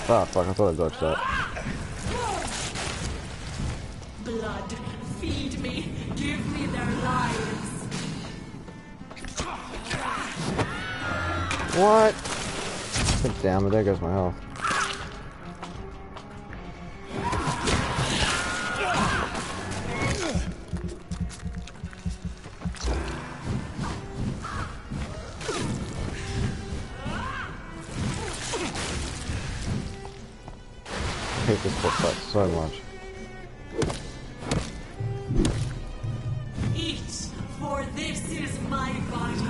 Ah, fuck, I thought I dodged that. Blood, feed me. Give me their lives. What? God damn it, there goes my health. I hate this boss fight so much. Eat, for this is my body.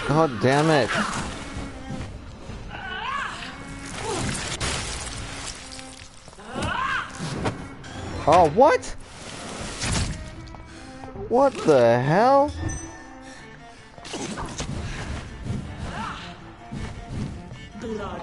God damn it. Oh, what? What the hell? Blood.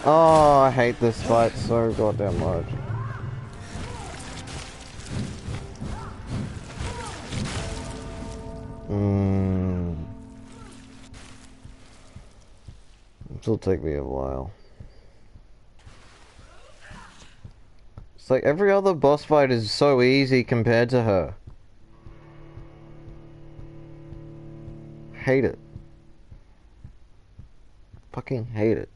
Oh, I hate this fight so goddamn much. It'll take me a while. It's like every other boss fight is so easy compared to her. Hate it. Fucking hate it.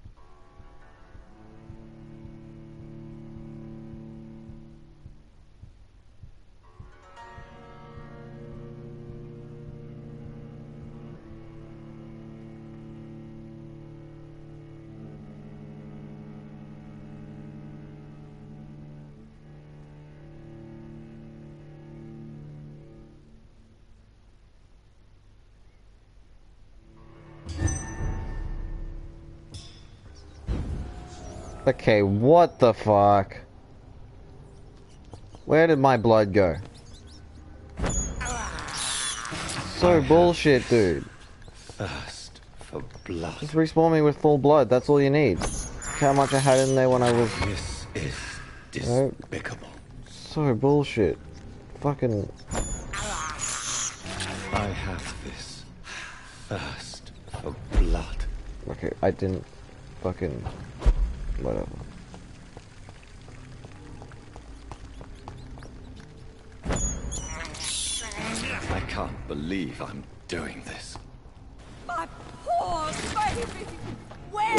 Okay, what the fuck? Where did my blood go? So bullshit, dude. Thirst for blood. Just respawn me with full blood, that's all you need. How much I had in there when I was... This is despicable. So bullshit. Fucking... I have this thirst for blood. Okay, I didn't fucking... Whatever. I can't believe I'm doing this. My poor baby! Where?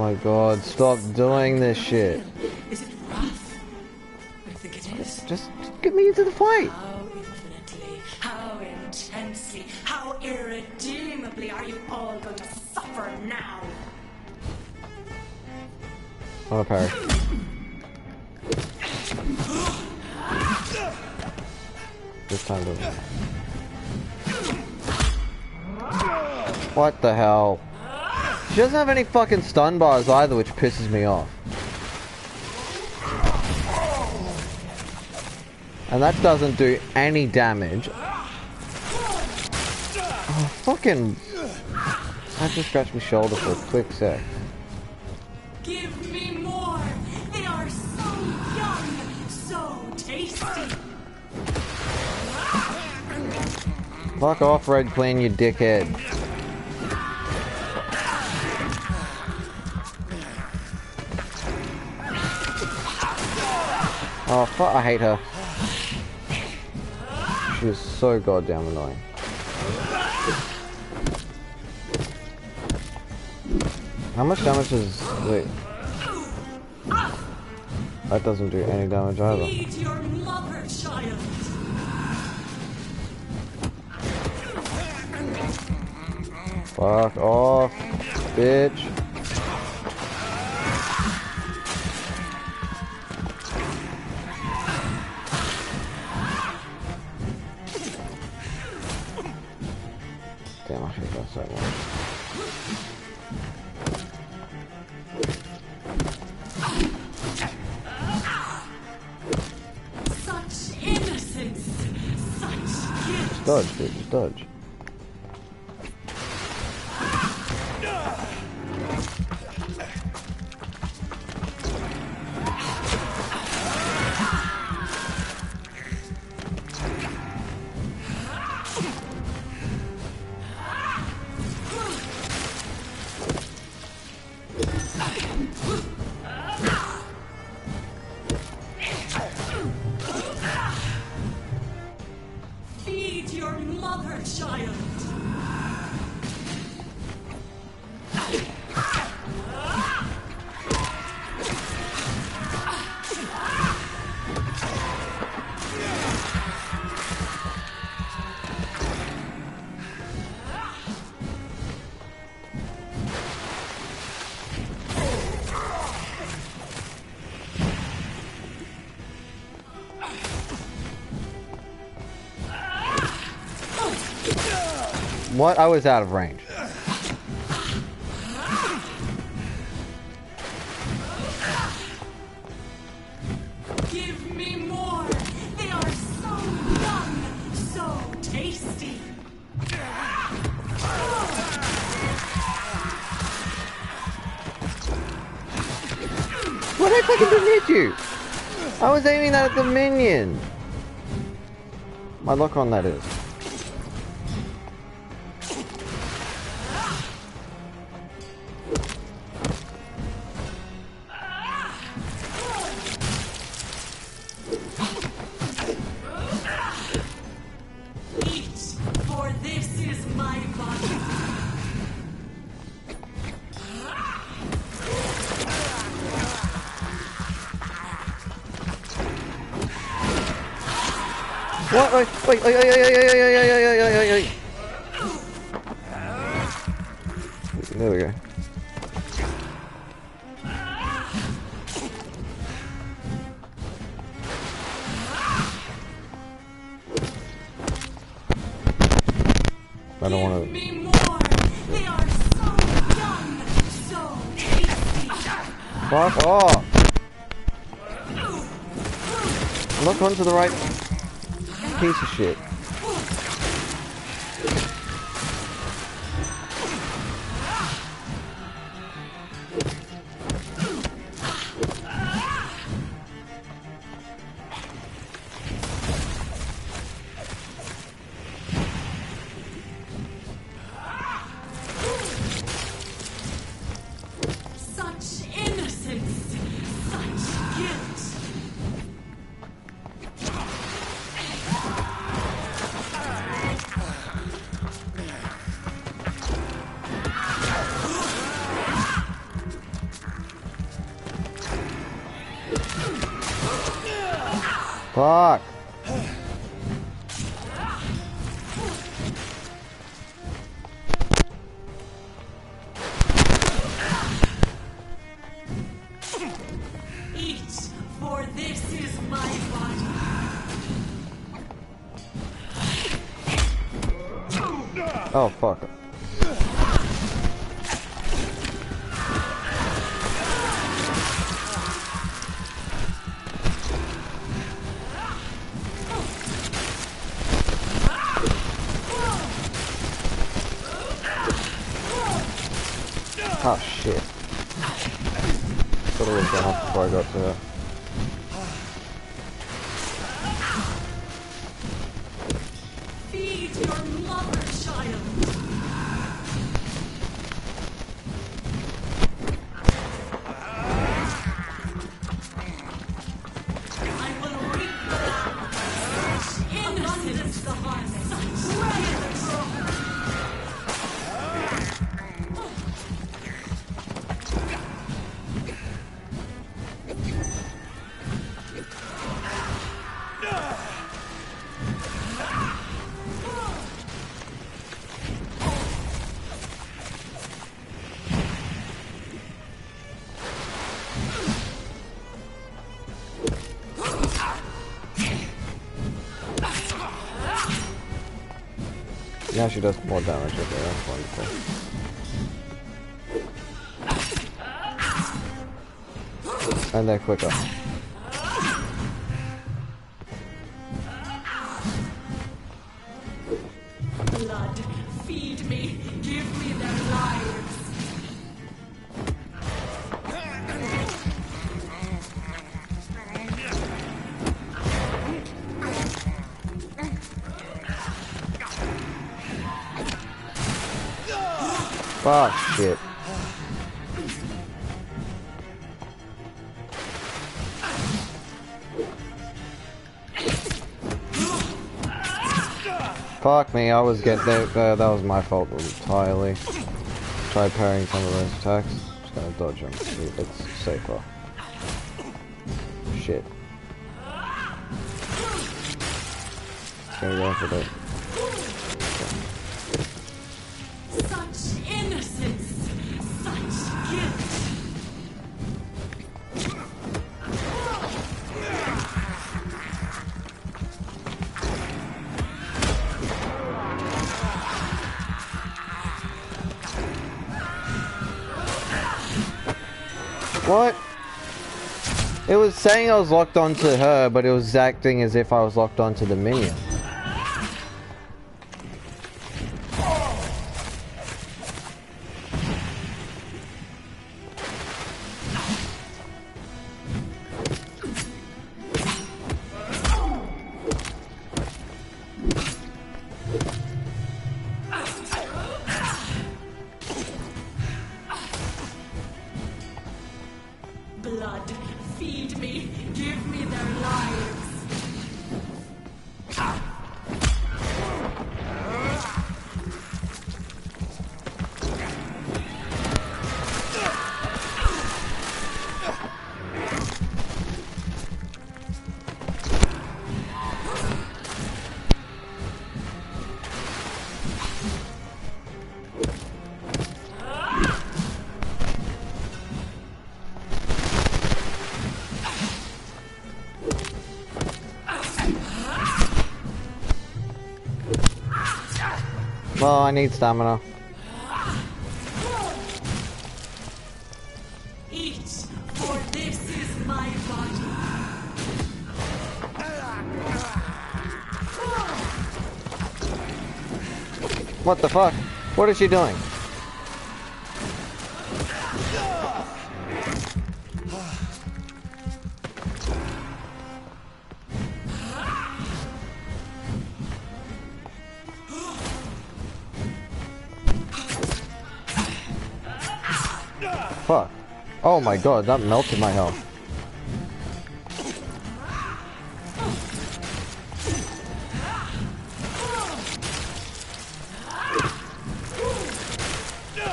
my god, stop doing this shit. Is it rough? I think it is. Just get me into the fight. How infinitely, how intensely, how irredeemably are you all going to suffer now? Oh, parry. This time to... What the hell? She doesn't have any fucking stun bars either, which pisses me off. And that doesn't do any damage. Oh, fucking... I just scratched my shoulder for a quick sec. Give me more! They are so young, so tasty! Fuck off, Red Queen, you dickhead. Oh, fuck, I hate her. She is so goddamn annoying. How much damage does... Wait. That doesn't do any damage either. Feed your mother, child! Fuck off, bitch. Damn, I hate that so much. Such innocence! Such guilt! Just dodge, dude, just dodge. Feed your mother, child! What? I was out of range. Give me more! They are so young, so tasty! What did I fucking just hit you? I was aiming that at the minion. My lock on that is. Eat, for this is my body. What? Wait, wait. There we go. I don't want to. Give me more! They are so young, so tasty! Fuck off! Look onto the right piece of shit. Such innocence, such guilt. Fuck. Eat, for this is my body. Oh, fuck. Oh, shit. Thought I would have gone off before I got to her. Feed your mother, child. I will reap the innocence the harm. Now she does more damage. Okay, that's wonderful. And they're quicker. Blood, feed me, give me their lives. Fuck, shit. Fuck me, I was getting that was my fault entirely. Tried parrying some of those attacks. Just gonna dodge them. It's safer. Shit. Just gonna go for that. Such innocence, such guilt. What? It was saying I was locked onto her, but it was acting as if I was locked onto the minion. Blood, feed me, give me their lives. Well, I need stamina. Eat, for this is my body. What the fuck? What is she doing? Fuck. Oh my god, that melted my health.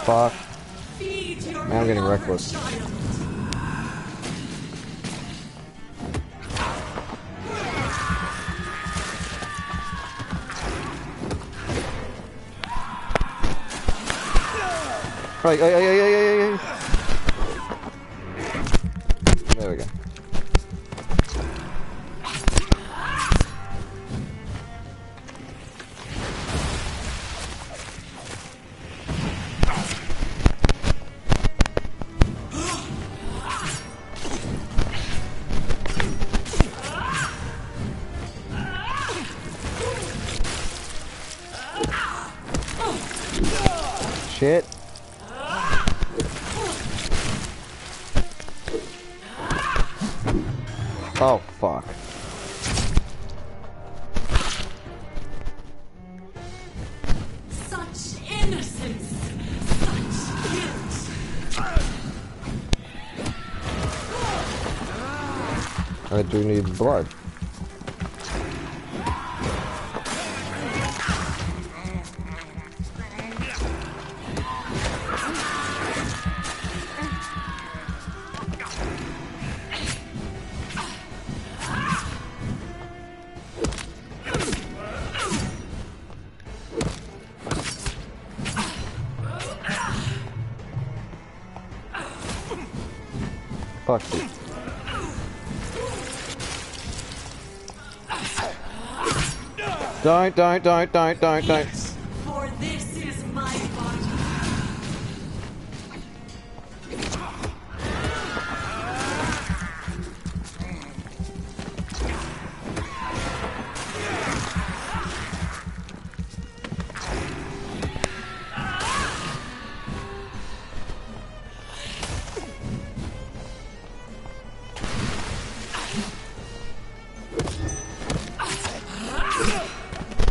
Fuck. Man, I'm getting reckless. Right, ay. There we go. Shit. Oh, fuck. Such innocence! Such guilt! I do need blood. Fuck you. Don't. For this is my body.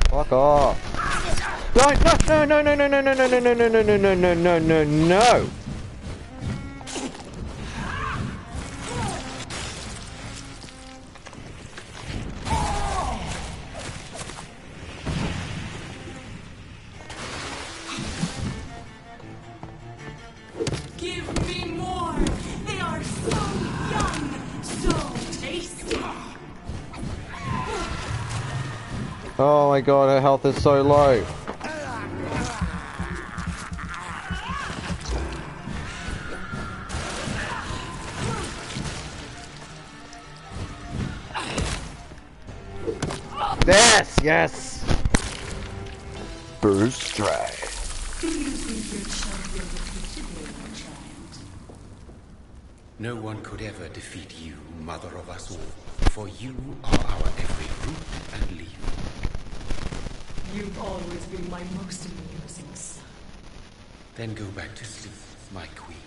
Fuck off. Don't, no. Give me more! They are so young, so tasty! Oh my god, her health is so low. Yes! Bruce Strike. No one could ever defeat you, mother of us all, for you are our every root and leaf. You've always been my most amusing son. Then go back to sleep, my queen,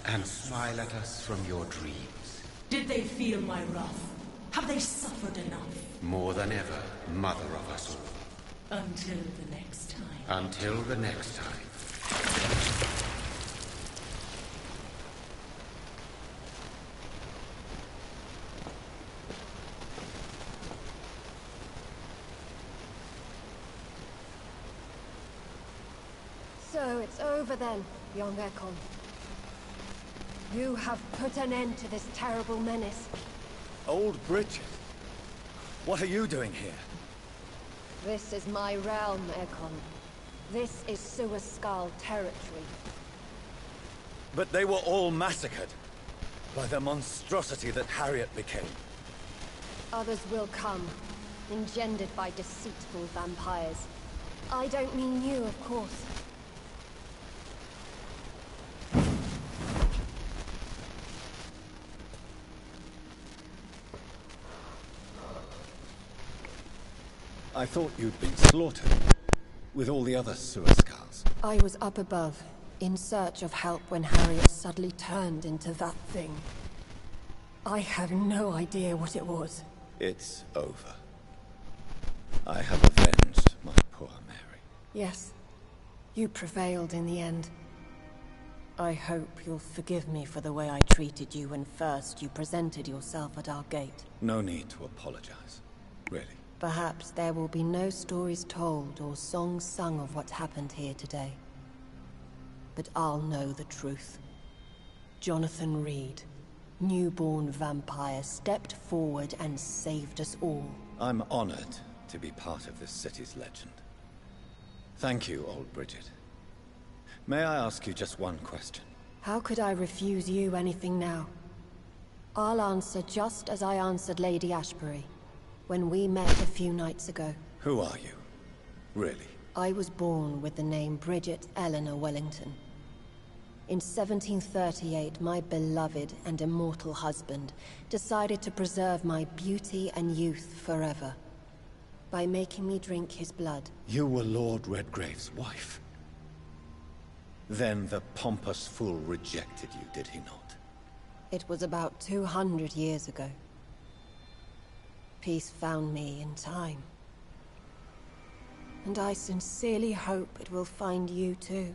and smile at us from your dreams. Did they feel my wrath? Have they suffered enough? More than ever, mother of us all. Until the next time. Until the next time. So it's over then, young Ekon. You have put an end to this terrible menace. Old Bridget, what are you doing here? This is my realm, Ekon. This is Suascal territory. But they were all massacred by the monstrosity that Harriet became. Others will come, engendered by deceitful vampires. I don't mean you, of course. I thought you'd been slaughtered, with all the other Suascals. I was up above, in search of help when Harriet suddenly turned into that thing. I have no idea what it was. It's over. I have avenged my poor Mary. Yes, you prevailed in the end. I hope you'll forgive me for the way I treated you when first you presented yourself at our gate. No need to apologize, really. Perhaps there will be no stories told or songs sung of what happened here today. But I'll know the truth. Jonathan Reed, newborn vampire, stepped forward and saved us all. I'm honored to be part of this city's legend. Thank you, old Bridget. May I ask you just one question? How could I refuse you anything now? I'll answer just as I answered Lady Ashbury when we met a few nights ago. Who are you? Really? I was born with the name Bridget Eleanor Wellington. In 1738, my beloved and immortal husband decided to preserve my beauty and youth forever by making me drink his blood. You were Lord Redgrave's wife. Then the pompous fool rejected you, did he not? It was about 200 years ago. Peace found me in time. And I sincerely hope it will find you too,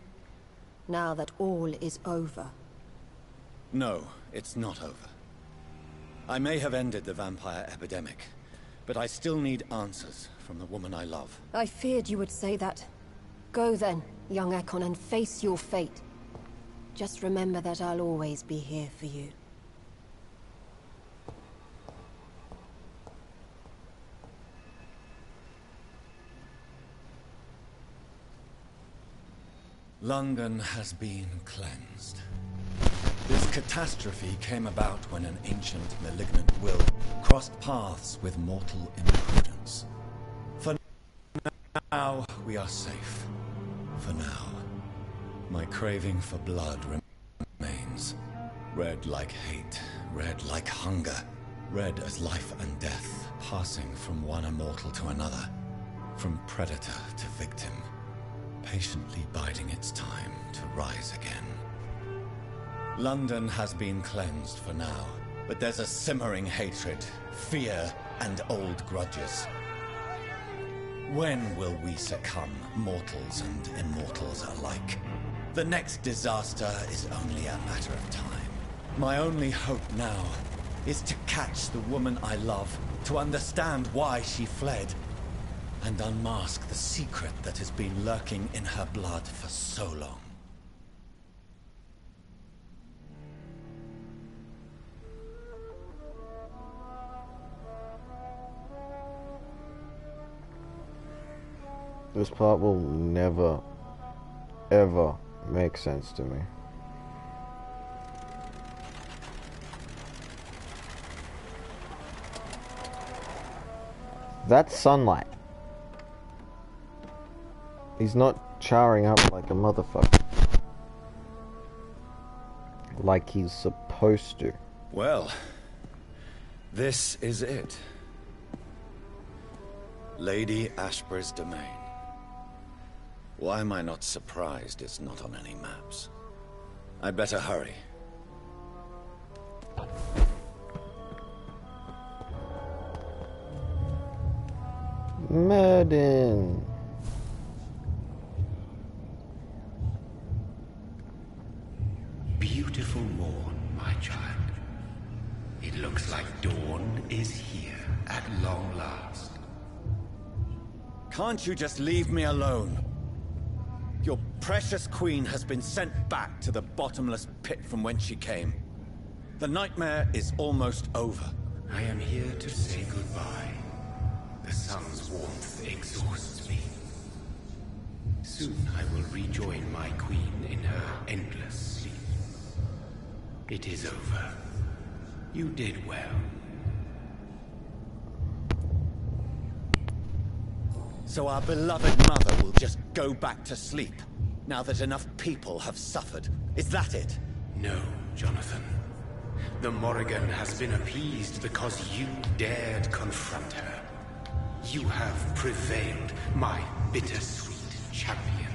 now that all is over. No, it's not over. I may have ended the vampire epidemic, but I still need answers from the woman I love. I feared you would say that. Go then, young Ekon, and face your fate. Just remember that I'll always be here for you. London has been cleansed. This catastrophe came about when an ancient, malignant will crossed paths with mortal imprudence. For now, we are safe. For now. My craving for blood remains. Red like hate, red like hunger. Red as life and death, passing from one immortal to another. From predator to victim. Patiently biding its time to rise again. London has been cleansed for now, but there's a simmering hatred, fear, and old grudges. When will we succumb, mortals and immortals alike? The next disaster is only a matter of time. My only hope now is to catch the woman I love, to understand why she fled, and unmask the secret that has been lurking in her blood for so long. This part will never, ever make sense to me. That's sunlight. He's not charring up like a motherfucker. Like he's supposed to. Well, this is it. Lady Ashbury's domain. Why am I not surprised it's not on any maps? I'd better hurry. Madden. Beautiful morn, my child. It looks like dawn is here at long last. Can't you just leave me alone? Your precious queen has been sent back to the bottomless pit from whence she came. The nightmare is almost over. I am here to say goodbye. The sun's warmth exhausts me. Soon I will rejoin my queen in her endless sleep. It is over. You did well. So our beloved mother will just go back to sleep, now that enough people have suffered. Is that it? No, Jonathan. The Morrigan has been appeased because you dared confront her. You have prevailed, my bittersweet champion.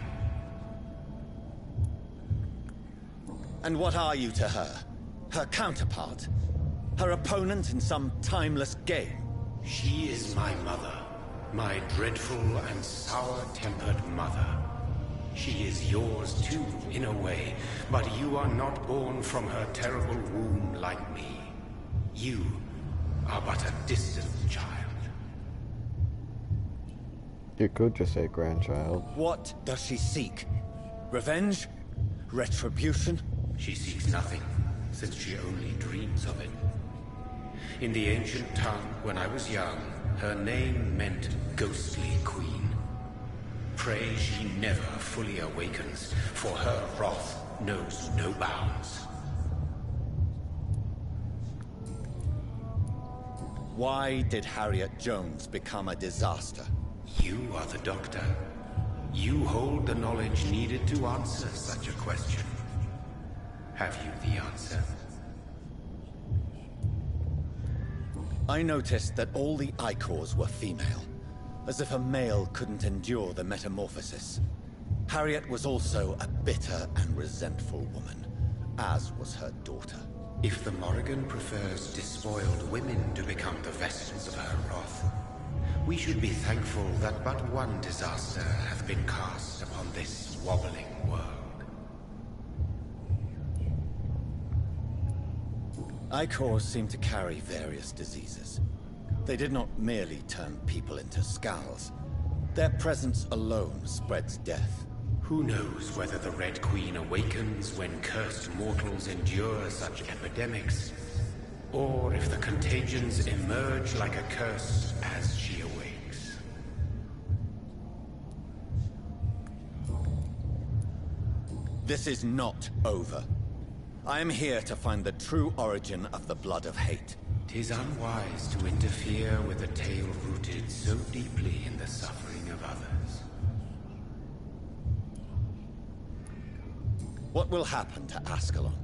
And what are you to her? Her counterpart? Her opponent in some timeless game? She is my mother. My dreadful and sour-tempered mother. She is yours too, in a way, but you are not born from her terrible womb like me. You are but a distant child. You could just say grandchild. What does she seek? Revenge? Retribution? She seeks nothing, since she only dreams of it. In the ancient tongue, when I was young, her name meant ghostly queen. pray she never fully awakens, for her wrath knows no bounds. Why did Harriet Jones become a disaster? You are the doctor. You hold the knowledge needed to answer such a question. Have you the answer? I noticed that all the Icors were female, as if a male couldn't endure the metamorphosis. Harriet was also a bitter and resentful woman, as was her daughter. If the Morrigan prefers despoiled women to become the vessels of her wrath, we should be thankful that but one disaster hath been cast upon this wobbling world. Icors seem to carry various diseases. They did not merely turn people into skulls. Their presence alone spreads death. Who knows whether the Red Queen awakens when cursed mortals endure such epidemics, or if the contagions emerge like a curse as she awakes. This is not over. I am here to find the true origin of the blood of hate. 'Tis unwise to interfere with a tale rooted so deeply in the suffering of others. What will happen to Ascalon?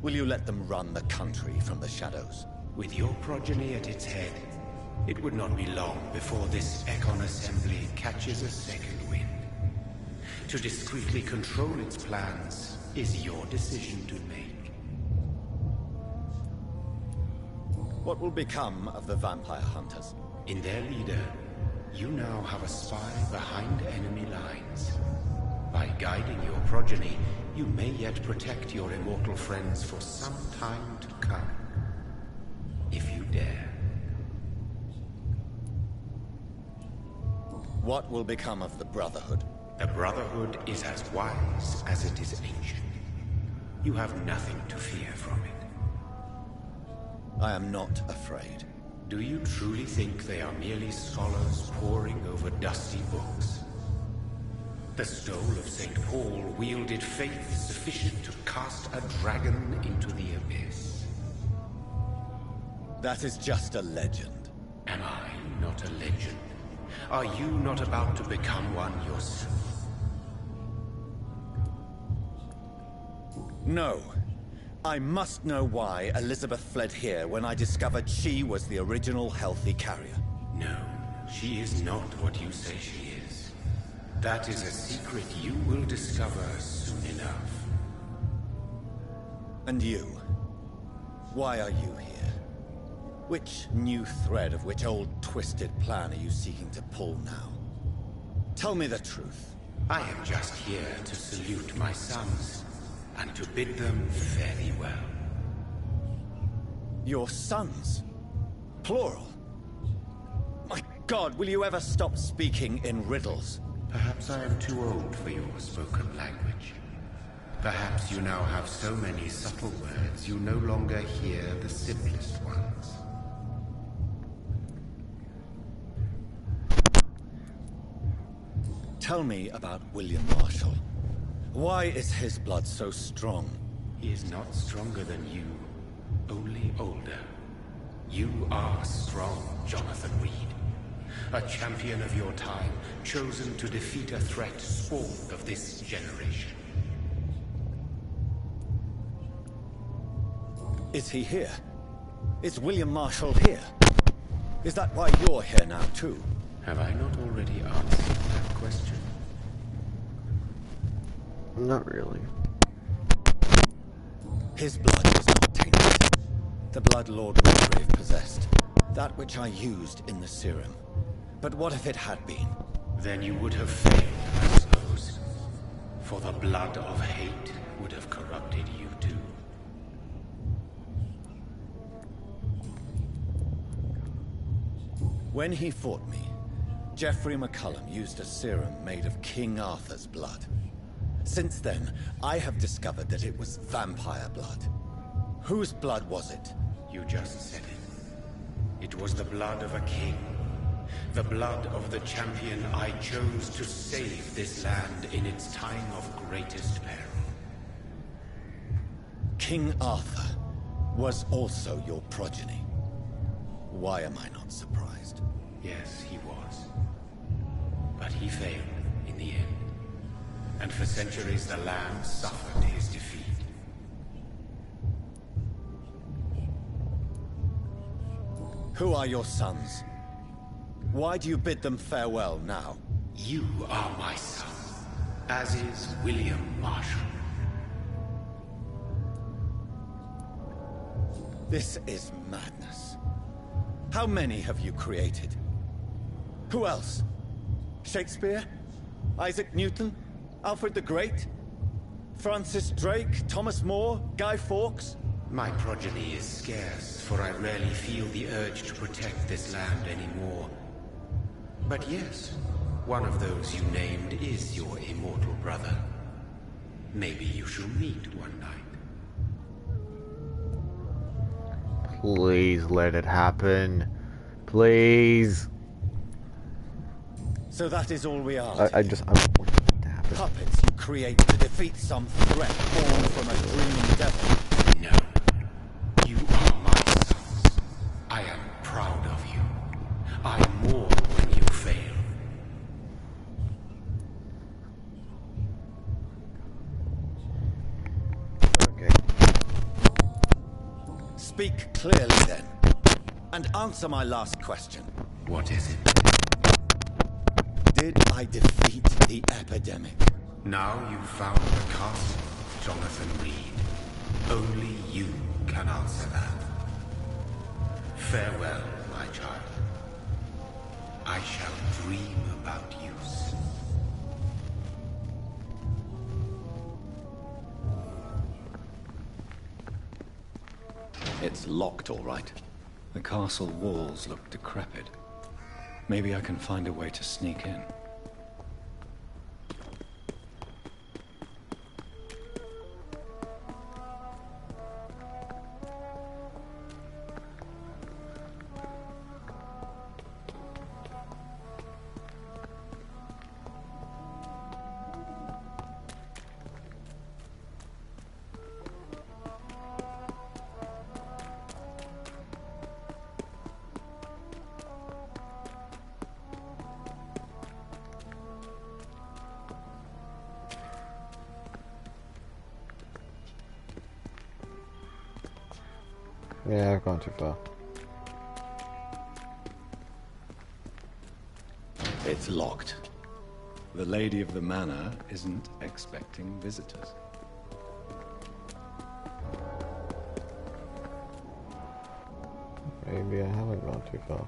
Will you let them run the country from the shadows? With your progeny at its head, it would not be long before this Ekon assembly catches a second wind. To discreetly control its plans is your decision to make. What will become of the vampire hunters? In their leader, you now have a spy behind enemy lines. By guiding your progeny, you may yet protect your immortal friends for some time to come. If you dare. What will become of the Brotherhood? The Brotherhood is as wise as it is ancient. You have nothing to fear from it. I am not afraid. Do you truly think they are merely scholars poring over dusty books? The stole of St. Paul wielded faith sufficient to cast a dragon into the abyss. That is just a legend. Am I not a legend? Are you not about to become one yourself? No. I must know why Elizabeth fled here when I discovered she was the original healthy carrier. No, she is not what you say she is. That is a secret you will discover soon enough. And you? Why are you here? Which new thread of which old twisted plan are you seeking to pull now? Tell me the truth. I am just here to salute my sons, and to bid them fare thee well. Your sons? Plural? My God, will you ever stop speaking in riddles? Perhaps I am too old for your spoken language. Perhaps you now have so many subtle words you no longer hear the simplest ones. Tell me about William Marshall. Why is his blood so strong? He is not stronger than you, only older. You are strong, Jonathan Reed. A champion of your time, chosen to defeat a threat spawned of this generation. Is he here? Is William Marshall here? Is that why you're here now, too? Have I not already answered that question? Not really. His blood is not tainted. The blood Lord Redgrave possessed. That which I used in the serum. But what if it had been? Then you would have failed, I suppose. For the blood of hate would have corrupted you too. When he fought me, Geoffrey McCullum used a serum made of King Arthur's blood. Since then, I have discovered that it was vampire blood. Whose blood was it? You just said it. It was the blood of a king. The blood of the champion I chose to save this land in its time of greatest peril. King Arthur was also your progeny. Why am I not surprised? Yes, he was. But he failed in the end. And for centuries the land suffered his defeat. Who are your sons? Why do you bid them farewell now? You are my son, as is William Marshall. This is madness. How many have you created? Who else? Shakespeare? Isaac Newton? Alfred the Great? Francis Drake? Thomas More? Guy Fawkes? My progeny is scarce, for I rarely feel the urge to protect this land anymore. But yes, one of those you named is your immortal brother. Maybe you shall meet one night. Please let it happen. Please. So that is all we are. I want it to happen. Puppets you create to defeat some threat born from a dreaming devil. No. You are my sons. I am proud of you. I mourn when you fail. Okay. Speak clearly then, and answer my last question. What is it? Did I defeat the epidemic? Now you've found the castle, Jonathan Reed. Only you can answer that. Farewell, my child. I shall dream about you soon. It's locked, all right. The castle walls look decrepit. Maybe I can find a way to sneak in. Yeah, I've gone too far. It's locked. The lady of the manor isn't expecting visitors. Maybe I haven't gone too far.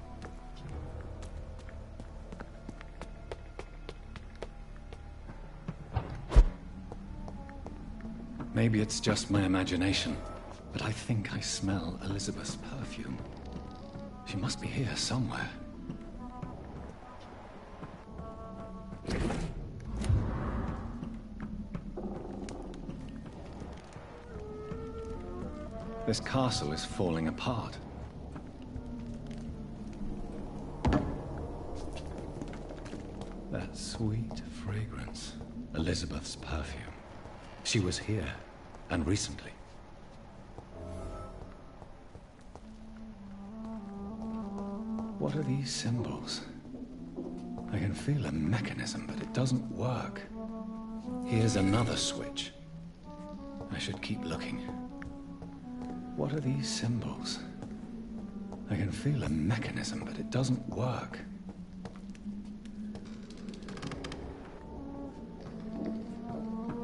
Maybe it's just my imagination, but I think I smell Elizabeth's perfume. She must be here somewhere. This castle is falling apart. That sweet fragrance. Elizabeth's perfume. She was here, and recently. What are these symbols? I can feel a mechanism, but it doesn't work. Here's another switch. I should keep looking. What are these symbols? I can feel a mechanism, but it doesn't work.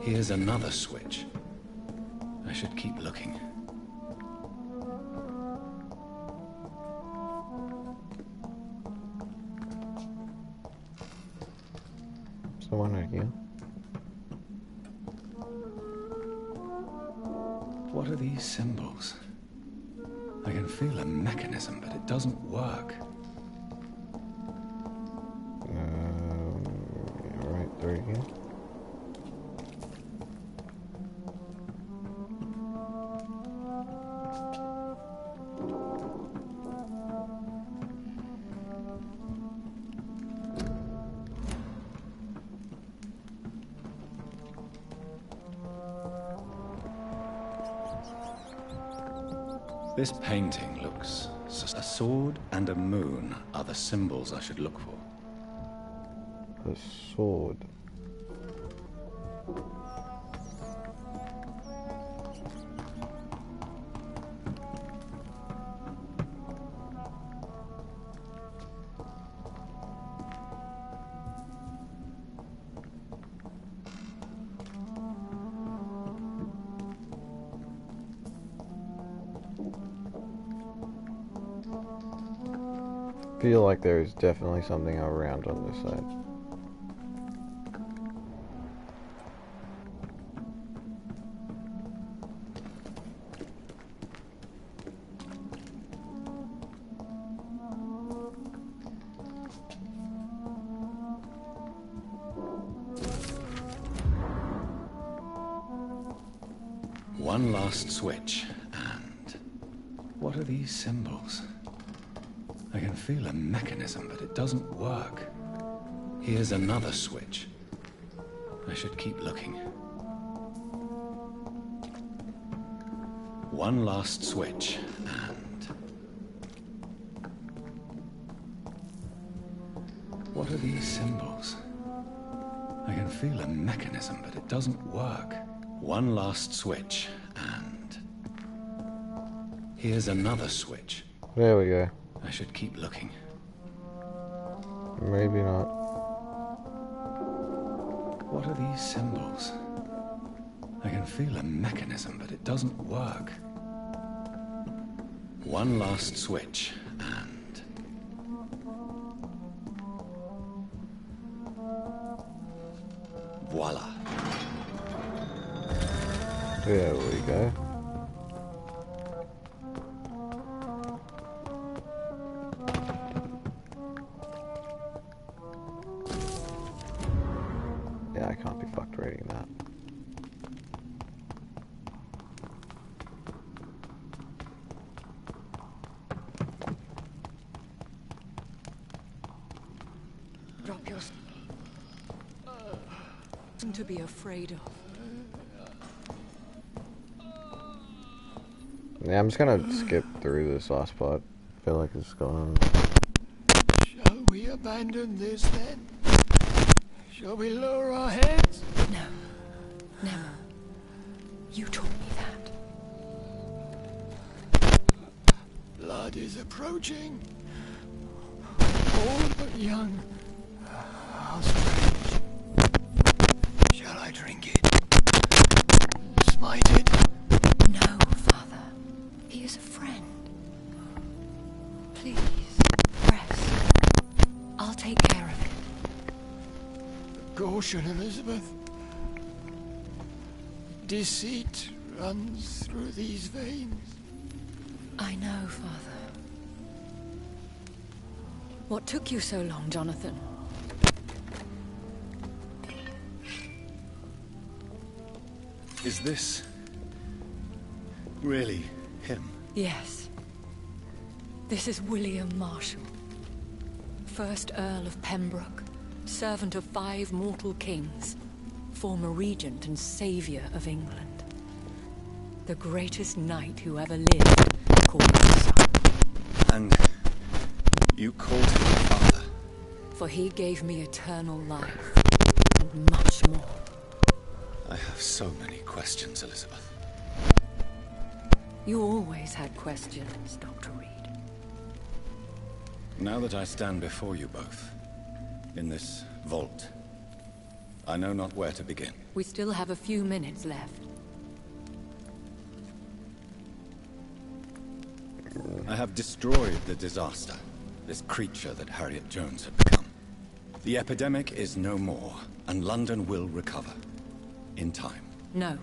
Here's another switch. I should keep looking. Someone are you? What are these symbols? I can feel a mechanism, but it doesn't work. Right through here. This painting looks... A sword and a moon are the symbols I should look for. A sword. Feel like there's definitely something around on this side. One last switch, and... what are these symbols? I can feel a mechanism, but it doesn't work. Here's another switch. I should keep looking. One last switch, and... what are these symbols? I can feel a mechanism, but it doesn't work. One last switch, and... here's another switch. There we go. I should keep looking. Maybe not. What are these symbols? I can feel a mechanism, but it doesn't work. One last switch, and... voila. There we go. Yeah, I can't be fucked reading that. Drop your... something to be afraid of. Yeah, I'm just gonna skip through this last part. I feel like it's going on. Shall we abandon this then? Shall we lower our heads? No. Never. You taught me that. Blood is approaching. Old but young. How strange. Shall I drink it? Smite it? No, Father. He is a friend. Please, rest. I'll take care of it. Caution, Elizabeth. Deceit runs through these veins. I know, Father. What took you so long, Jonathan? Is this... really him? Yes. This is William Marshall, 1st Earl of Pembroke, servant of 5 mortal kings, former regent and saviour of England. The greatest knight who ever lived, called his son. And you called him father? For he gave me eternal life, and much more. I have so many questions, Elizabeth. You always had questions, Dr. Reed. Now that I stand before you both, in this vault, I know not where to begin. We still have a few minutes left. I have destroyed the disaster, this creature that Harriet Jones had become. The epidemic is no more, and London will recover. In time. No.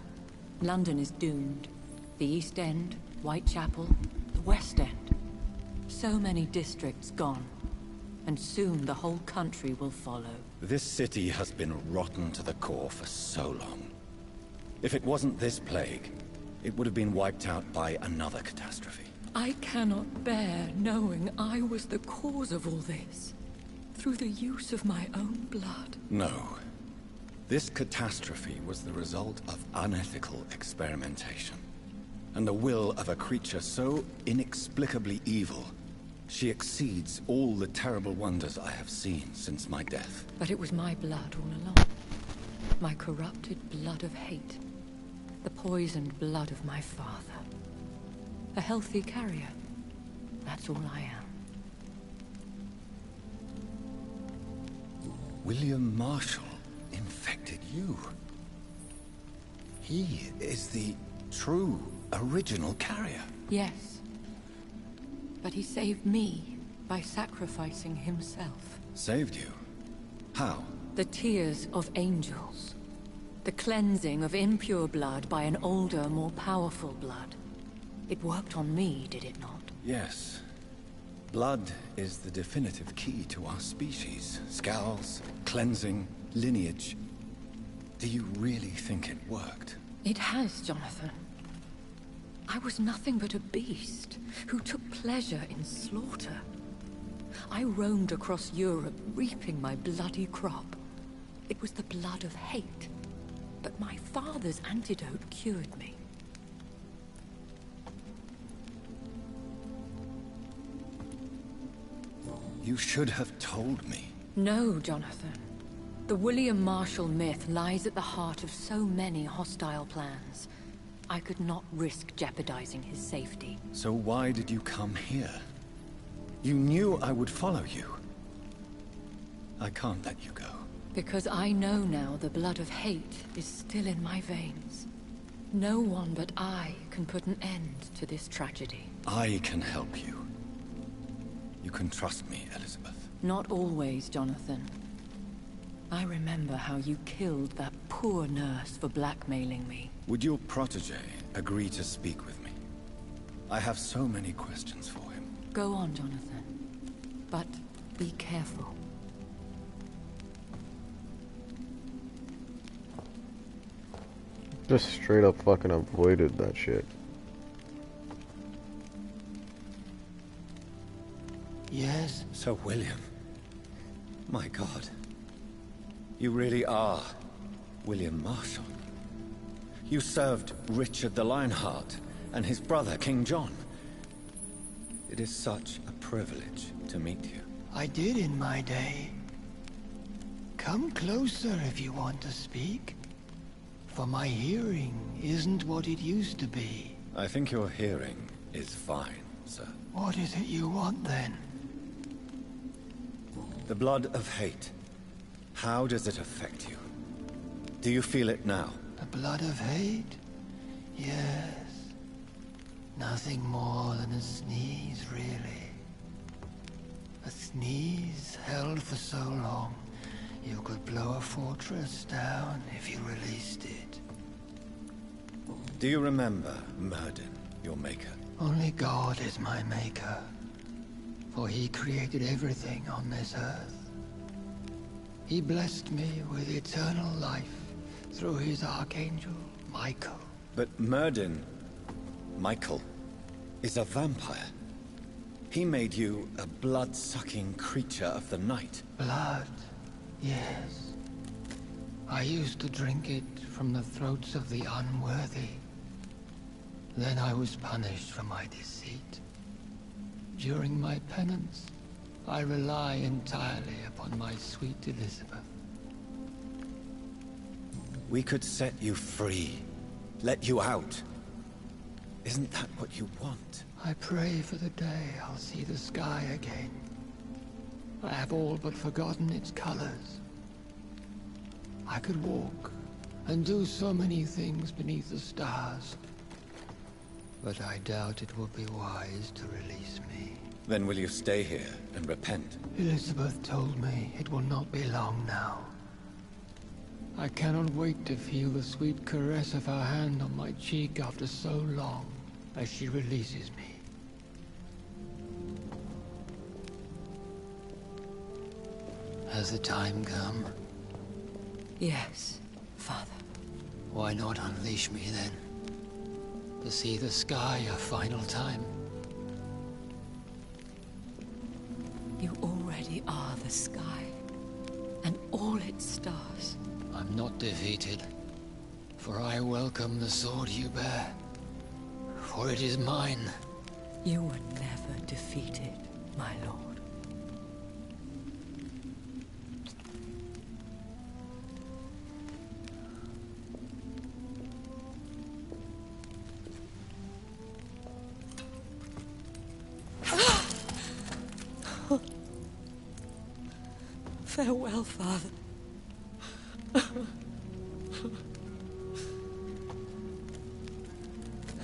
London is doomed. The East End, Whitechapel, the West End. So many districts gone. And soon the whole country will follow. This city has been rotten to the core for so long. If it wasn't this plague, it would have been wiped out by another catastrophe. I cannot bear knowing I was the cause of all this. Through the use of my own blood. No. This catastrophe was the result of unethical experimentation. and the will of a creature so inexplicably evil, she exceeds all the terrible wonders I have seen since my death. But it was my blood all along. My corrupted blood of hate. The poisoned blood of my father. A healthy carrier. That's all I am. William Marshall infected you. He is the true, original carrier. Yes. But he saved me by sacrificing himself. Saved you? How? The tears of angels. The cleansing of impure blood by an older, more powerful blood. It worked on me, did it not? Yes. Blood is the definitive key to our species. Scowls, cleansing, lineage. Do you really think it worked? It has, Jonathan. I was nothing but a beast who took pleasure in slaughter. I roamed across Europe, reaping my bloody crop. It was the blood of hate. But my father's antidote cured me. You should have told me. No, Jonathan. The William Marshall myth lies at the heart of so many hostile plans. I could not risk jeopardizing his safety. So why did you come here? You knew I would follow you. I can't let you go. Because I know now the blood of hate is still in my veins. No one but I can put an end to this tragedy. I can help you. You can trust me, Elizabeth. Not always, Jonathan. I remember how you killed that poor nurse for blackmailing me. Would your protege agree to speak with me? I have so many questions for him. Go on, Jonathan. But be careful. Just straight up fucking avoided that shit. Yes? Sir William. My God. You really are William Marshall. You served Richard the Lionheart and his brother, King John. It is such a privilege to meet you. I did in my day. Come closer if you want to speak. For my hearing isn't what it used to be. I think your hearing is fine, sir. What is it you want then? The blood of hate. How does it affect you? Do you feel it now? The blood of hate? Yes. Nothing more than a sneeze, really. A sneeze held for so long, you could blow a fortress down if you released it. Do you remember Myrddin, your maker? Only God is my maker, for he created everything on this earth. He blessed me with eternal life through his archangel, Michael. But Myrddin, Michael, is a vampire. He made you a blood-sucking creature of the night. Blood, yes. I used to drink it from the throats of the unworthy. Then I was punished for my deceit. During my penance, I rely entirely upon my sweet Elizabeth. We could set you free. Let you out. Isn't that what you want? I pray for the day I'll see the sky again. I have all but forgotten its colors. I could walk and do so many things beneath the stars. But I doubt it will be wise to release me. Then will you stay here and repent? Elizabeth told me it will not be long now. I cannot wait to feel the sweet caress of her hand on my cheek after so long, as she releases me. Has the time come? Yes, Father. Why not unleash me then? To see the sky a final time? You already are the sky, and all its stars. I'm not defeated, for I welcome the sword you bear. for it is mine. You were never defeated, my lord. Farewell, father.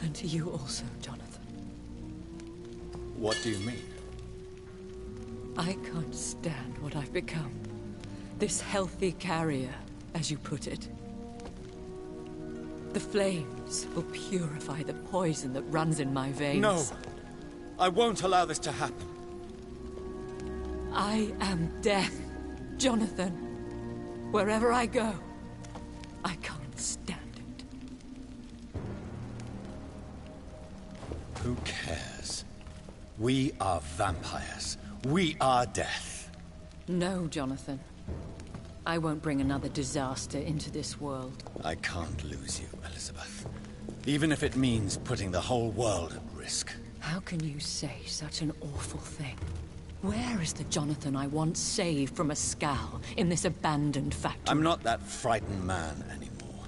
And to you also, Jonathan. What do you mean? I can't stand what I've become. This healthy carrier, as you put it. The flames will purify the poison that runs in my veins. No! I won't allow this to happen. I am death, Jonathan. Wherever I go, I can't stand it. Who cares? We are vampires. We are death. No, Jonathan. I won't bring another disaster into this world. I can't lose you, Elizabeth. Even if it means putting the whole world at risk. How can you say such an awful thing? Where is the Jonathan I once saved from a scowl in this abandoned factory? I'm not that frightened man anymore.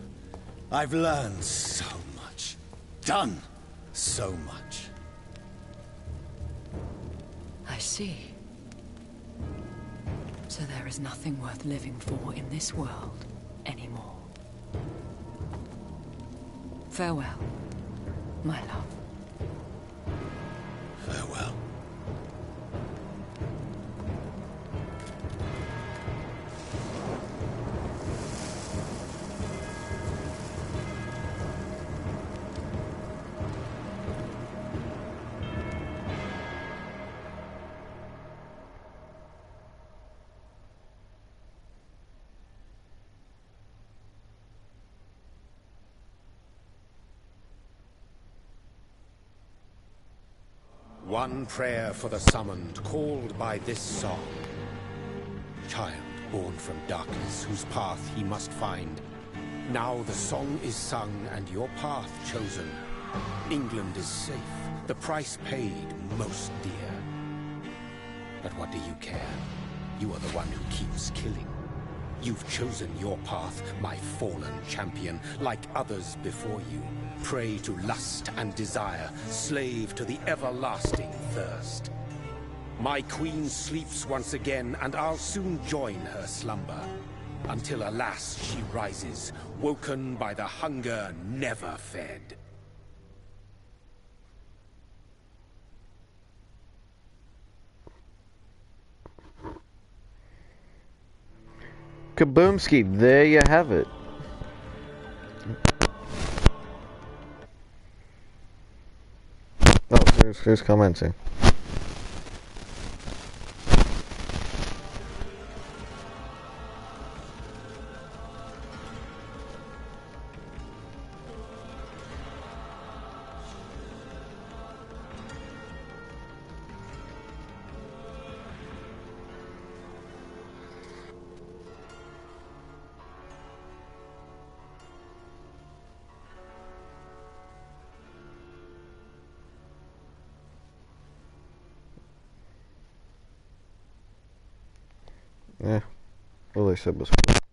I've learned so much. Done so much. I see. So there is nothing worth living for in this world anymore. Farewell, my love. Farewell. One prayer for the summoned, called by this song. Child born from darkness, whose path he must find. Now the song is sung and your path chosen. England is safe, the price paid most dear. But what do you care? You are the one who keeps killing. You've chosen your path, my fallen champion, like others before you. Prey to lust and desire, slave to the everlasting thirst. My queen sleeps once again, and I'll soon join her slumber. Until alas she rises, woken by the hunger never fed. Kaboomski, there you have it. Oh, who's commenting? Yeah, all they said was cool.